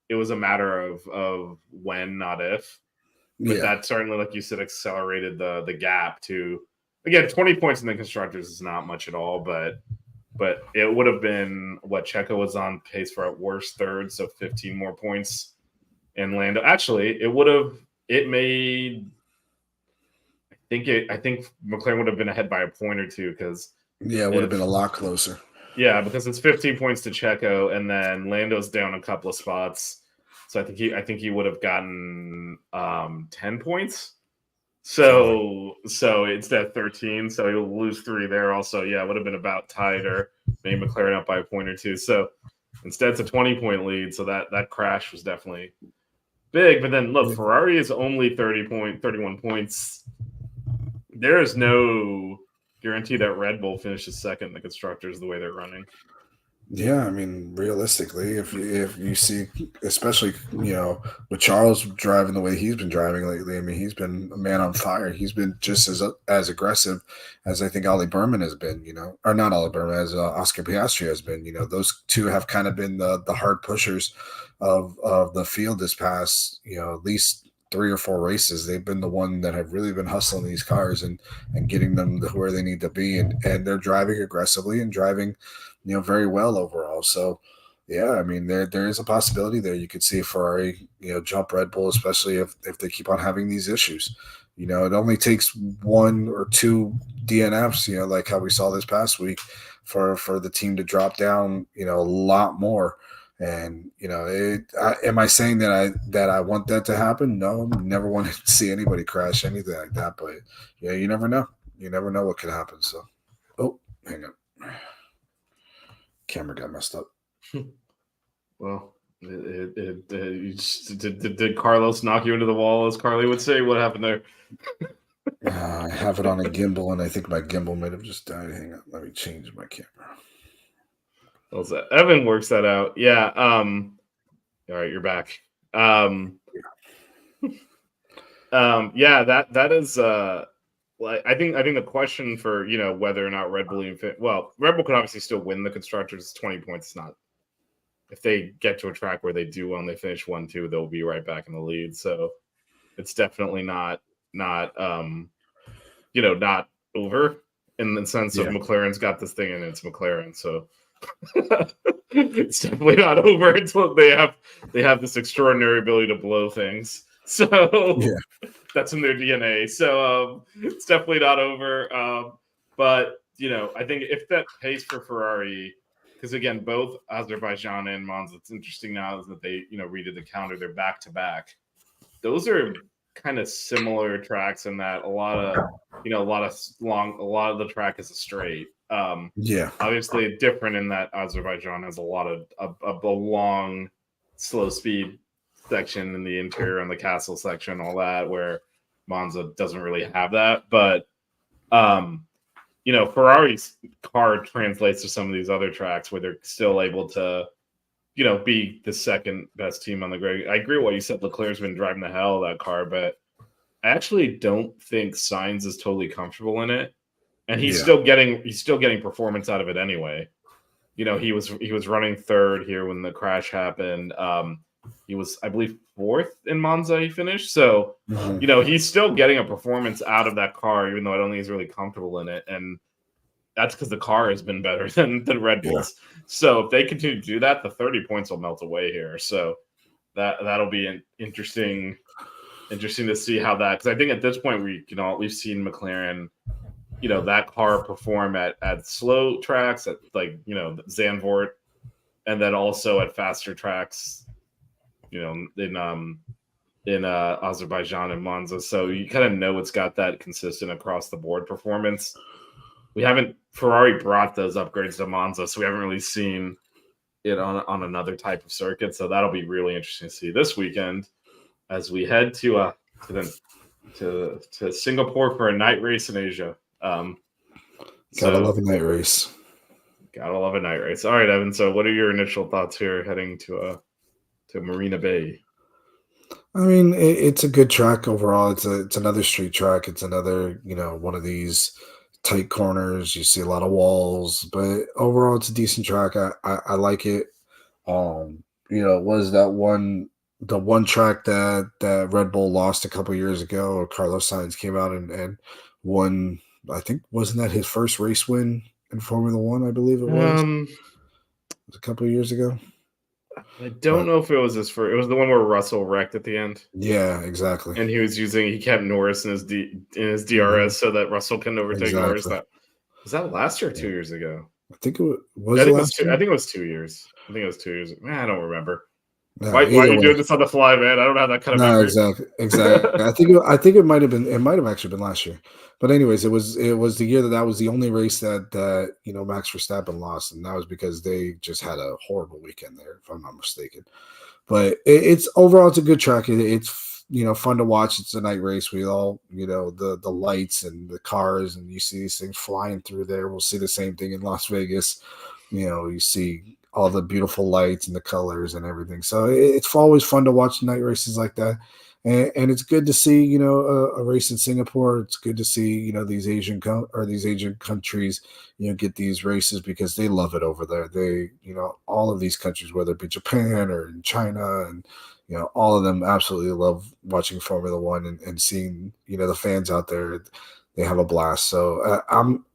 it was a matter of when, not if. But that certainly, like you said, accelerated the gap to, again, 20 points in the Constructors is not much at all, but it would have been what Checo was on pace for at worst 3rd, so 15 more points. And Lando, actually, I think McLaren would have been ahead by a point or 2, because it would have been a lot closer. Yeah, because it's 15 points to Checo, and then Lando's down a couple of spots, so I think he would have gotten 10 points. So instead of 13, so he'll lose 3 there. Also, it would have been about tied, or maybe McLaren up by a point or 2. So instead, it's a 20-point lead. So that crash was definitely big. But then look, Ferrari is only 31 points. There is no guarantee that Red Bull finishes second in the Constructors the way they're running. Yeah, I mean, realistically, if you see, especially with Charles driving the way he's been driving lately, I mean, he's been a man on fire. He's been just as aggressive as I think Ollie Berman has been, or not Ollie Berman, as Oscar Piastri has been. Those 2 have kind of been the hard pushers of the field this past, at least 3 or 4 races. They've been the one that have really been hustling these cars and getting them to where they need to be, and they're driving aggressively and driving very well overall. So I mean, there is a possibility there. You could see Ferrari jump Red Bull, especially if they keep on having these issues. It only takes 1 or 2 DNFs, like how we saw this past week, for the team to drop down a lot more. And am I saying that I want that to happen? No, never want to see anybody crash, anything like that. But you never know. You never know what could happen. So, hang on. Camera got messed up. Well, did Carlos knock you into the wall, as Carly would say? What happened there? I have it on a gimbal, and I think my gimbal might have just died. Hang on, let me change my camera. What's that? Evan works that out. Yeah. All right, you're back. That is like, I think the question for whether or not Red Bull Red Bull could obviously still win the Constructors. It's 20 points. It's not, if they get to a track where they do well and they finish 1-2, they'll be right back in the lead. So it's definitely not over in the sense of McLaren's got this thing and it's McLaren. So it's definitely not over until they have this extraordinary ability to blow things. So that's in their DNA. So it's definitely not over. But I think if that pays for Ferrari, because again, both Azerbaijan and Monza, it's interesting now is that they redid the calendar. They're back to back. Those are kind of similar tracks in that a lot of the track is a straight. Yeah. Obviously different in that Azerbaijan has a lot of a long, slow speed section in the interior and the castle section, all that, where Monza doesn't really have that. But Ferrari's car translates to some of these other tracks where they're still able to, be the second best team on the grid. I agree with what you said. Leclerc's been driving the hell out of that car, but I actually don't think Sainz is totally comfortable in it, and he's Yeah. still getting performance out of it anyway. He was running third here when the crash happened. He was, I believe, fourth in Monza. He finished, so he's still getting a performance out of that car, even though I don't think he's really comfortable in it, and that's because the car has been better than Red Bull's. Yeah. So if they continue to do that, the 30 points will melt away here. So that'll be interesting to see how that, because I think at this point we've seen McLaren, that car perform at slow tracks, at Zandvoort, and then also at faster tracks, in Azerbaijan and Monza. So you kind of know it's got that consistent across the board performance. Ferrari brought those upgrades to Monza, so we haven't really seen it on another type of circuit. So that'll be really interesting to see this weekend as we head to Singapore for a night race in Asia. Gotta love a night race. Gotta love a night race. All right, Evan. So what are your initial thoughts here heading to Marina Bay? I mean, it's a good track overall. It's another street track. It's another, one of these tight corners. You see a lot of walls, but overall it's a decent track. I like it. Was the one track that Red Bull lost a couple years ago, or Carlos Sainz came out and won. I think, wasn't that his first race win in Formula One? I believe it was. It was a couple of years ago. I don't know if it was his first. It was the one where Russell wrecked at the end. Yeah, exactly. And he kept Norris in his DRS so that Russell couldn't overtake Norris. Was that last year or 2 years ago? I think it was. I think it was 2 years. I don't remember. No, why are you doing this on the fly, man? I don't have that kind of memory. Exactly. I think it might have been. It might have actually been last year. But anyways, it was the year that was the only race that Max Verstappen lost, and that was because they just had a horrible weekend there, if I'm not mistaken. But it's overall, it's a good track. It's fun to watch. It's a night race. We all the lights and the cars, and you see these things flying through there. We'll see the same thing in Las Vegas. You see all the beautiful lights and the colors and everything. So it's always fun to watch night races like that. And it's good to see, a race in Singapore. It's good to see, these Asian countries, get these races because they love it over there. They, all of these countries, whether it be Japan or in China, and all of them absolutely love watching Formula One and seeing, the fans out there. They have a blast. So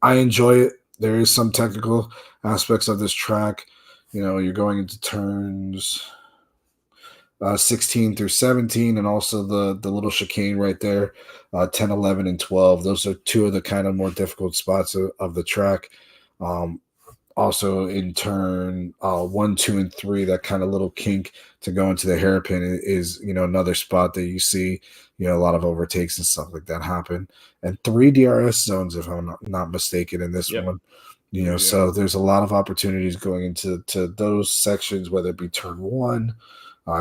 I enjoy it. There is some technical aspects of this track. You're going into turns 16 through 17, and also the little chicane right there, 10, 11, and 12. Those are two of the kind of more difficult spots of the track. Also in turn 1, 2, and 3, that kind of little kink to go into the hairpin is another spot that you see a lot of overtakes and stuff like that happen. And 3 DRS zones, if I'm not mistaken, in this one. So there's a lot of opportunities going into those sections, whether it be turn 1,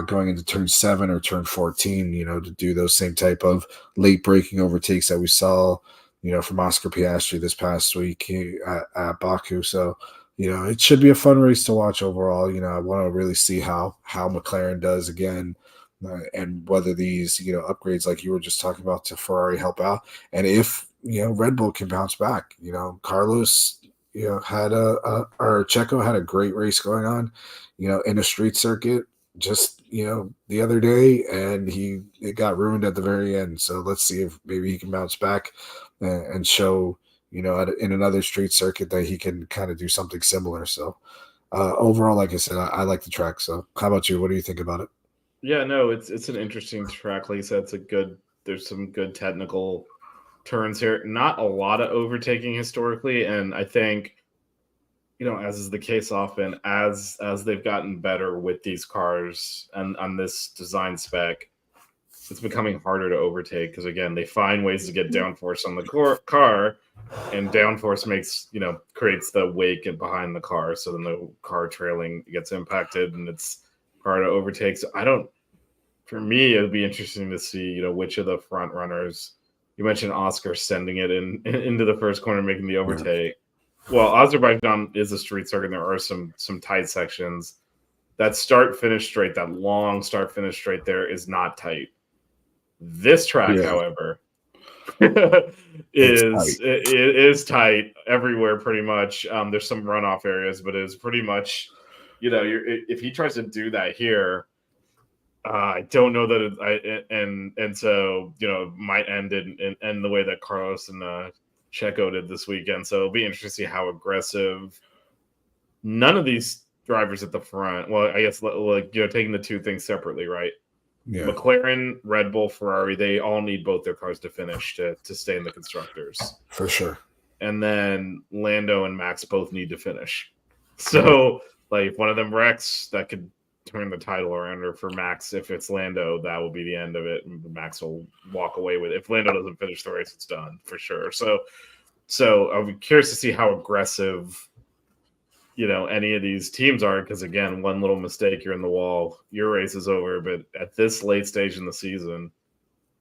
going into turn 7 or turn 14, to do those same type of late braking overtakes that we saw, from Oscar Piastri this past week at Baku. So, it should be a fun race to watch overall. I want to really see how McLaren does again, and whether these, upgrades like you were just talking about to Ferrari help out. And if, Red Bull can bounce back. Carlos, had Checo had a great race going on, in a street circuit just, the other day, and it got ruined at the very end. So let's see if maybe he can bounce back and show, in another street circuit that he can kind of do something similar. So overall, like I said, I like the track. So how about you? What do you think about it? Yeah, no, it's an interesting track. Like you said, there's some good technical turns here. Not a lot of overtaking historically, and I think, as is the case often, as they've gotten better with these cars and on this design spec, it's becoming harder to overtake because again they find ways to get downforce on the car, and downforce makes creates the wake behind the car, so then the car trailing gets impacted and it's hard to overtake. So for me it'd be interesting to see which of the front runners. You mentioned Oscar sending it into the first corner, making the overtake. Well, Azerbaijan is a street circuit. There are some tight sections. That start-finish straight, that long start-finish straight there is not tight. This track, however, is tight everywhere pretty much. There's some runoff areas, but it's pretty much, if he tries to do that here, I don't know that so it might end in the way that Carlos and Checo did this weekend. So it'll be interesting to see how aggressive. None of these drivers at the front. Well, I guess taking the two things separately, right? Yeah. McLaren, Red Bull, Ferrari, they all need both their cars to finish to stay in the constructors. For sure. And then Lando and Max both need to finish. So if one of them wrecks, that could turn the title around. Or for Max, if it's Lando, that will be the end of it. And Max will walk away with it. If Lando doesn't finish the race, it's done for sure. So I'll be curious to see how aggressive any of these teams are, because again, one little mistake, you're in the wall, your race is over. But at this late stage in the season,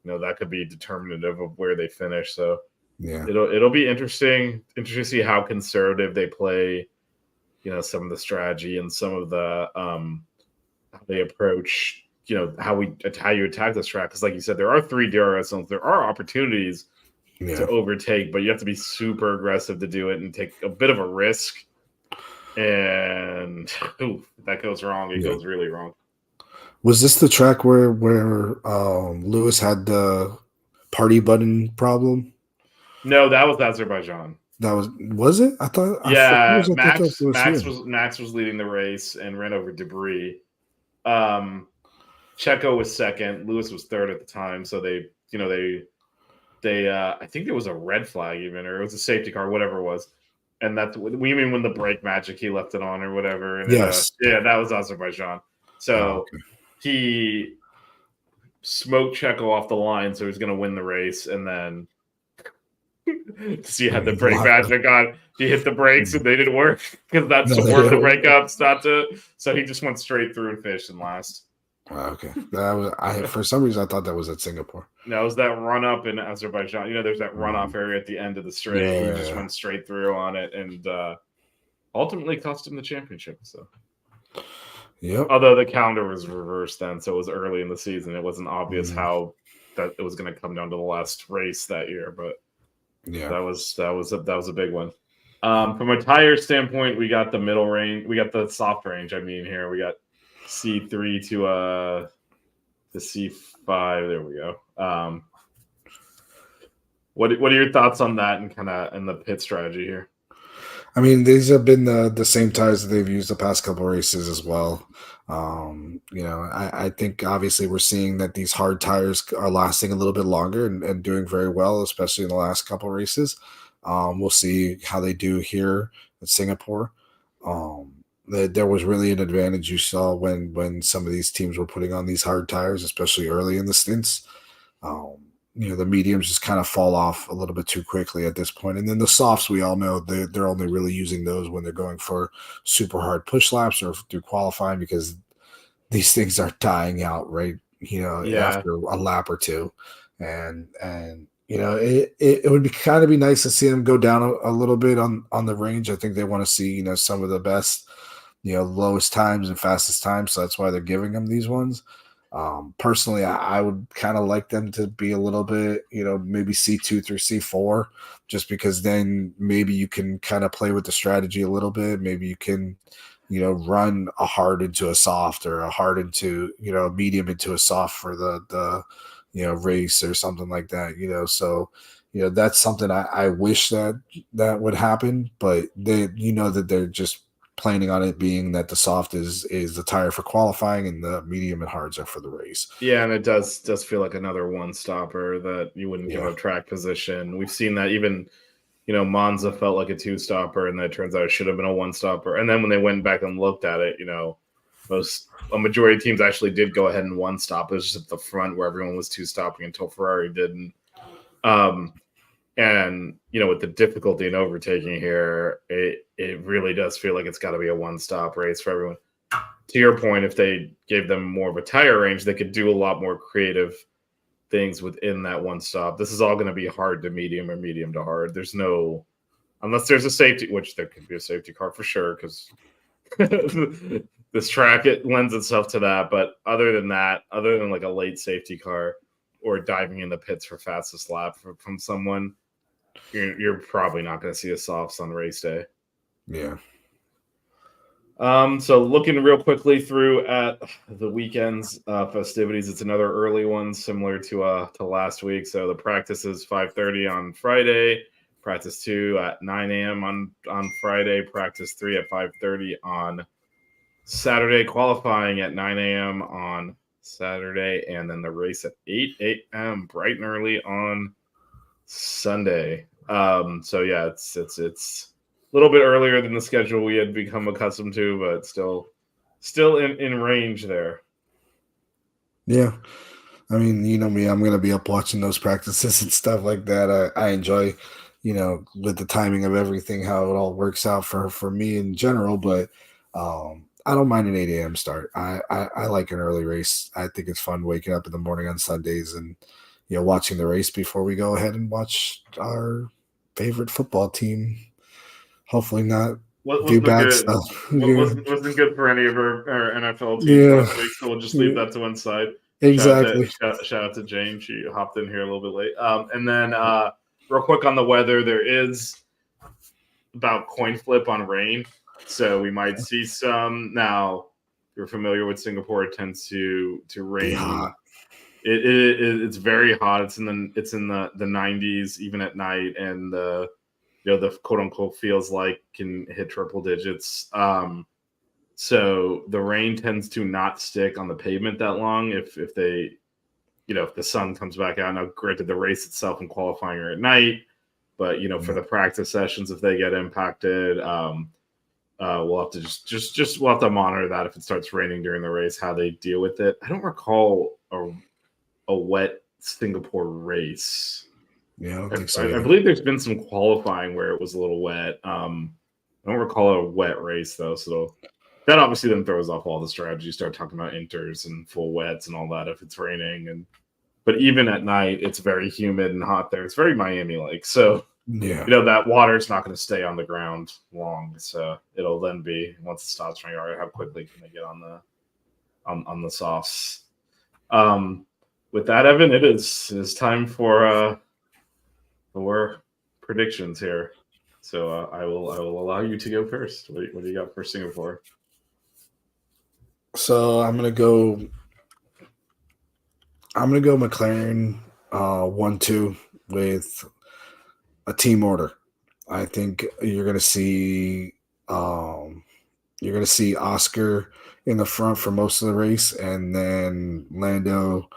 that could be determinative of where they finish. So it'll be interesting to see how conservative they play, some of the strategy and some of the how they approach, how you attack this track. Because like you said, there are 3 DRS zones, there are opportunities to overtake, but you have to be super aggressive to do it and take a bit of a risk. And that goes wrong. It goes really wrong. Was this the track where Lewis had the party button problem? No, that was Azerbaijan. Was it? I thought. Max was leading the race and ran over debris. Checo was second. Lewis was third at the time. So they I think there was a red flag even, or it was a safety car, whatever it was. And that's we mean when the brake magic, he left it on or whatever. And yes. That was Azerbaijan. So he smoked Checo off the line, so he's going to win the race. And then he had the brake magic on. He hit the brakes and they didn't work because that's to warm the brake up. So he just went straight through and finished in last. Okay. For some reason, I thought that was at Singapore. No, it was that run up in Azerbaijan. There's that runoff area at the end of the straight. He just went straight through on it and ultimately cost him the championship. So, although the calendar was reversed then, so it was early in the season. It wasn't obvious how that it was going to come down to the last race that year, but that was a big one. From a tire standpoint, we got the middle range. We got the soft range. Here we got C3 to the C5. There we go. What are your thoughts on that and the pit strategy here? These have been the same tires that they've used the past couple races as well. I think obviously we're seeing that these hard tires are lasting a little bit longer and doing very well, especially in the last couple races. We'll see how they do here at Singapore. There was really an advantage you saw when some of these teams were putting on these hard tires, especially early in the stints. The mediums just kind of fall off a little bit too quickly at this point. And then the softs, we all know they're only really using those when they're going for super hard push laps or through qualifying, because these things are dying out, right? After a lap or two. And it would be nice to see them go down a little bit on the range. I think they want to see, some of the best, lowest times and fastest times. So that's why they're giving them these ones. Personally, I would kind of like them to be a little bit, maybe C2 through C4, just because then maybe you can kind of play with the strategy a little bit. Maybe you can, run a hard into a soft, or a hard into, a medium into a soft for the race or something like that, So, that's something I wish that would happen, but that they're just planning on it being that the soft is the tire for qualifying and the medium and hards are for the race. Yeah, and it does feel like another one stopper that you wouldn't give a track position. We've seen that even, Monza felt like a two stopper, and that turns out it should have been a one stopper. And then when they went back and looked at it, a majority of teams actually did go ahead and one stop. It was just at the front where everyone was two stopping until Ferrari didn't. And with the difficulty in overtaking here, it really does feel like it's got to be a one stop race for everyone. To your point, if they gave them more of a tire range, they could do a lot more creative things within that one stop. This is all going to be hard to medium or medium to hard. There's no, unless there's a safety, which there could be a safety car for sure, because this track, it lends itself to that. But other than that, other than like a late safety car or diving in the pits for fastest lap from someone, you're probably not going to see a softs on race day. Yeah. So looking real quickly through at the weekend's festivities, it's another early one similar to last week. So the practice is 5:30 on Friday, practice 2 at 9 a.m. on Friday, practice 3 at 5:30 on Saturday, qualifying at 9 a.m. on Saturday, and then the race at 8 a.m. bright and early on Sunday. So yeah, it's a little bit earlier than the schedule we had become accustomed to, but still in range there. Yeah. I mean, you know me, I'm going to be up watching those practices and stuff like that. I enjoy, with the timing of everything, how it all works out for me in general, but I don't mind an 8 a.m. start. I like an early race. I think it's fun waking up in the morning on Sundays and, watching the race before we go ahead and watch our favorite football team. Hopefully not do bad stuff. Wasn't good for any of our NFL teams last week, so we'll just leave that to one side. Exactly. Shout out to Jane. She hopped in here a little bit late. And then real quick on the weather, there is about coin flip on rain, so we might see some. Now, if you're familiar with Singapore, it tends to rain. Hot. It's very hot. It's in the 90s even at night, and the quote unquote feels like can hit triple digits. So the rain tends to not stick on the pavement that long if they, if the sun comes back out. Now, granted, the race itself and qualifying are at night, but for the practice sessions, if they get impacted, we'll have to just we'll have to monitor that if it starts raining during the race, how they deal with it. I don't recall a wet Singapore race. Yeah, I don't think so. I believe there's been some qualifying where it was a little wet. I don't recall a wet race though, so that obviously then throws off all the strategy. You start talking about inters and full wets and all that if it's raining, but even at night it's very humid and hot there. It's very Miami-like, so yeah, that water's not going to stay on the ground long. So it'll then be once it stops raining. All right, how quickly can they get on the softs? With that, Evan, it is time for predictions here. So I will allow you to go first. What do you got for Singapore? So I'm gonna go McLaren 1-2 with a team order. I think you're gonna see Oscar in the front for most of the race, and then Lando,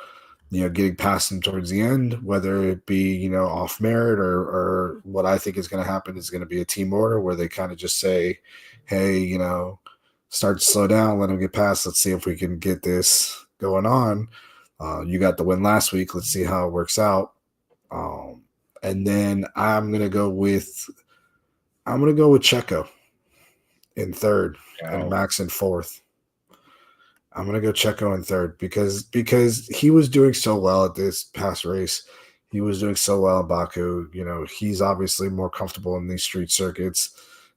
getting past him towards the end, whether it be, off merit or what I think is going to happen is going to be a team order where they kind of just say, hey, start to slow down, let him get past. Let's see if we can get this going on. You got the win last week. Let's see how it works out. And then I'm going to go with Checo in third and Max in fourth. I'm going to go Checo in third because he was doing so well at this past race. He was doing so well in Baku. He's obviously more comfortable in these street circuits.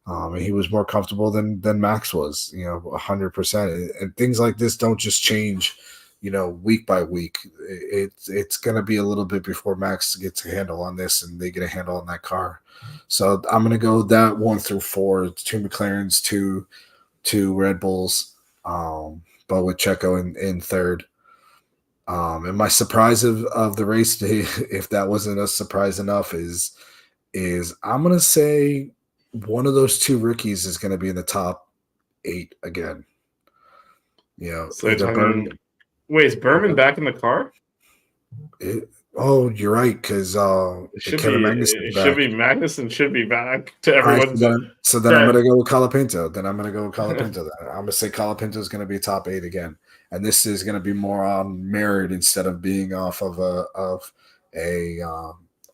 And he was more comfortable than Max was, 100%. And things like this don't just change, week by week. It's going to be a little bit before Max gets a handle on this and they get a handle on that car. So I'm going to go that 1 through 4, 2 McLarens, 2 Red Bulls, but with Checo in third. And my surprise of the race today, if that wasn't a surprise enough, is I'm going to say one of those 2 rookies is going to be in the top 8 again. So wait, is Berman back in the car? Oh, you're right, because Kevin Magnuson's It should back. be Magnussen should be back to All right, everyone's. so then I'm Yeah. gonna go with Colapinto. Then I'm gonna go with Colapinto. Then I'm gonna say Colapinto is gonna be top 8 again, and this is gonna be more on merit instead of being off of a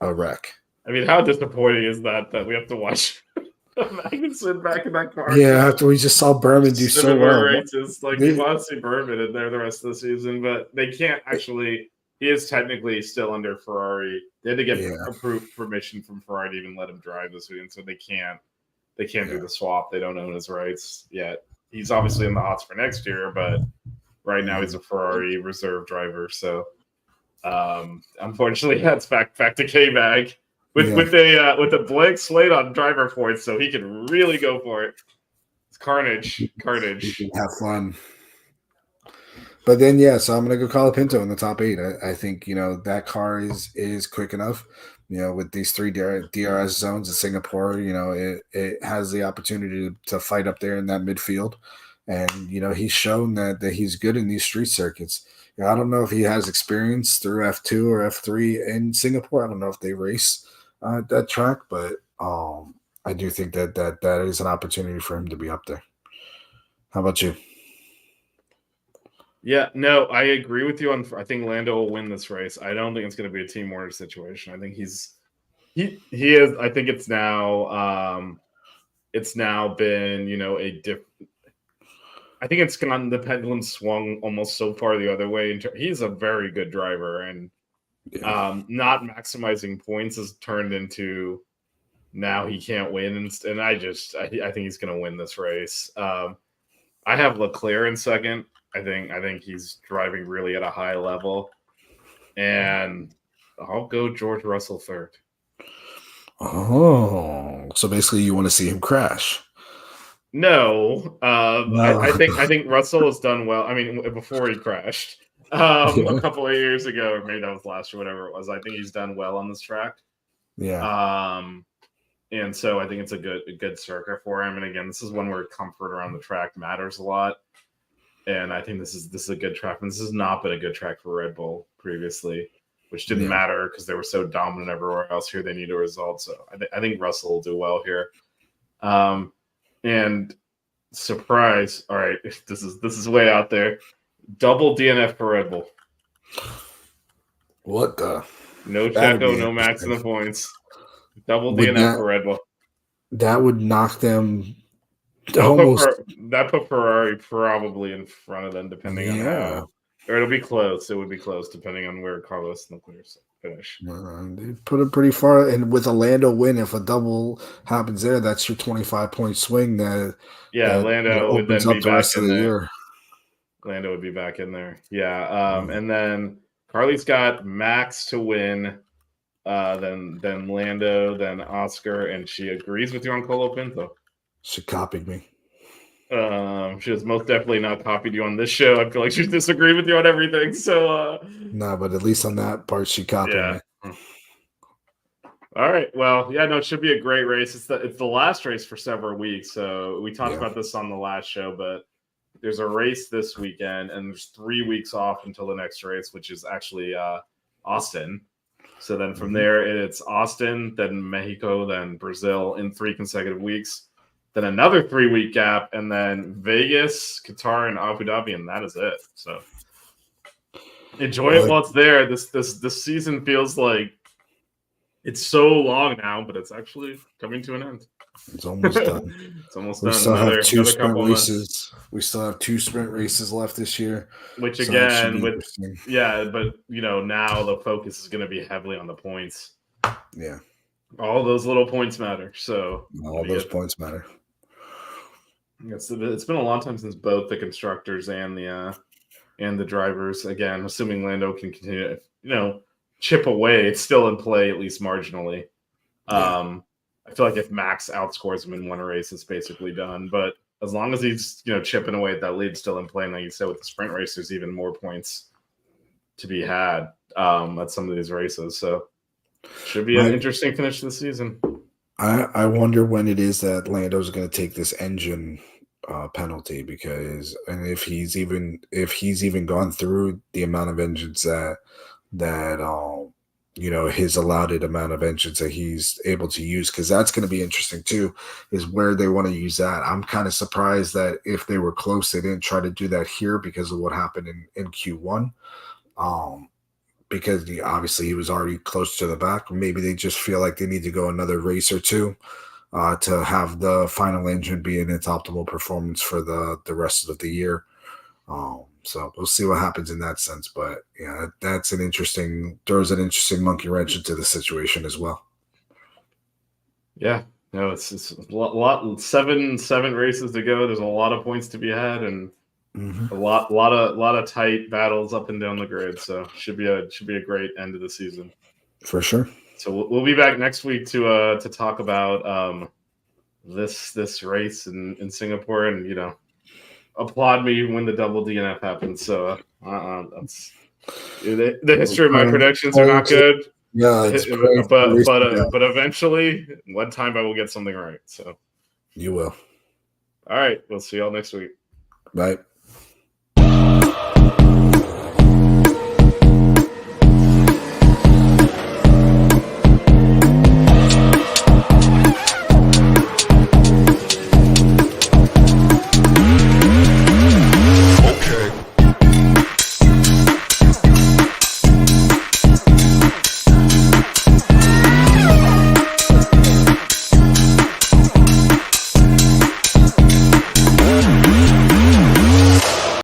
wreck. I mean, how disappointing is that we have to watch Magnussen back in that car Yeah, for after we just saw Berman do so seven more well. races? Like, you want to see Berman in there the rest of the season, but they can't actually. He is technically still under Ferrari. They had to get approved permission from Ferrari to even let him drive this weekend, so they can't do the swap. They don't own his rights yet. He's obviously in the hots for next year, but right now he's a Ferrari reserve driver. So unfortunately, that's back to K-Bag with a blank slate on driver points, so he can really go for it. It's carnage. Have fun. But then, so I'm going to go Colapinto in the top 8. I think, that car is quick enough. With these 3 DRS zones in Singapore, it has the opportunity to fight up there in that midfield. And, he's shown that he's good in these street circuits. I don't know if he has experience through F2 or F3 in Singapore. I don't know if they race that track, but I do think that is an opportunity for him to be up there. How about you? Yeah, no, I agree with you on. I think Lando will win this race. I don't think it's going to be a Team Warner situation. I think he is. I think it's now been a different. I think it's gone. The pendulum swung almost so far the other way. He's a very good driver, and not maximizing points has turned into now he can't win. And I think he's going to win this race. I have Leclerc in second. I think he's driving really at a high level, and I'll go George Russell third. Oh, so basically you want to see him crash? No, I think Russell has done well. I mean, before he crashed a couple of years ago, or maybe that was last year, whatever it was. I think he's done well on this track. Yeah. And so I think it's a good circuit for him. And again, this is one where comfort around the track matters a lot. And I think this is a good track. And this has not been a good track for Red Bull previously, which didn't matter because they were so dominant everywhere else. Here they need a result. So I think Russell will do well here. And surprise, all right, this is way out there. Double DNF for Red Bull. What the? No Checo, no Max in the points. Double DNF for Red Bull. That would knock them. That put Ferrari probably in front of them, depending on how. Or it'll be close. It would be close, depending on where Carlos and Leclerc finish. They put it pretty far, and with a Lando win, if a double happens there, that's your 25-point swing. Lando would then be back in there. Year. Lando would be back in there. Yeah, and then Carly's got Max to win. Then Lando, then Oscar, and she agrees with you on Colapinto. She copied me. She has most definitely not copied you on this show. I feel like she's disagreed with you on everything. So no, but at least on that part, she copied me. All right. Well, it should be a great race. It's the last race for several weeks. So we talked about this on the last show, but there's a race this weekend, and there's 3 weeks off until the next race, which is actually Austin. So then from there, it's Austin, then Mexico, then Brazil in 3 consecutive weeks. Then another 3-week gap, and then Vegas, Qatar, and Abu Dhabi, and that is it. So enjoy it while it's there. This season feels like it's so long now, but it's actually coming to an end. It's almost done. It's almost we done. Still have 2 sprint races. We still have 2 sprint races left this year. Which again, but now the focus is going to be heavily on the points. Yeah. All those little points matter. So all those points matter. It's been a long time since both the constructors and the drivers. Again, assuming Lando can continue, chip away, it's still in play at least marginally. I feel like if Max outscores him in one race, it's basically done. But as long as he's chipping away at that lead, still in play, and like you said with the sprint race, there's even more points to be had at some of these races. So should be an interesting finish to the season. I wonder when it is that Lando's going to take this engine penalty, because if he's even gone through the amount of engines that his allotted amount of engines that he's able to use, because that's going to be interesting too, is where they want to use that. I'm kind of surprised that if they were close, they didn't try to do that here because of what happened in Q1. Because obviously he was already close to the back. Maybe they just feel like they need to go another race or two to have the final engine be in its optimal performance for the rest of the year. So we'll see what happens in that sense. But yeah, throws an interesting monkey wrench into the situation as well. Yeah, no, it's a lot. Seven races to go. There's a lot of points to be had, and a lot of tight battles up and down the grid. So should be a great end of the season for sure. So we'll be back next week to talk about this race in Singapore, and applaud me when the double DNF happens. So that's the history of my predictions are not good. Yeah, but eventually, one time I will get something right. So you will. All right, we'll see y'all next week. Bye.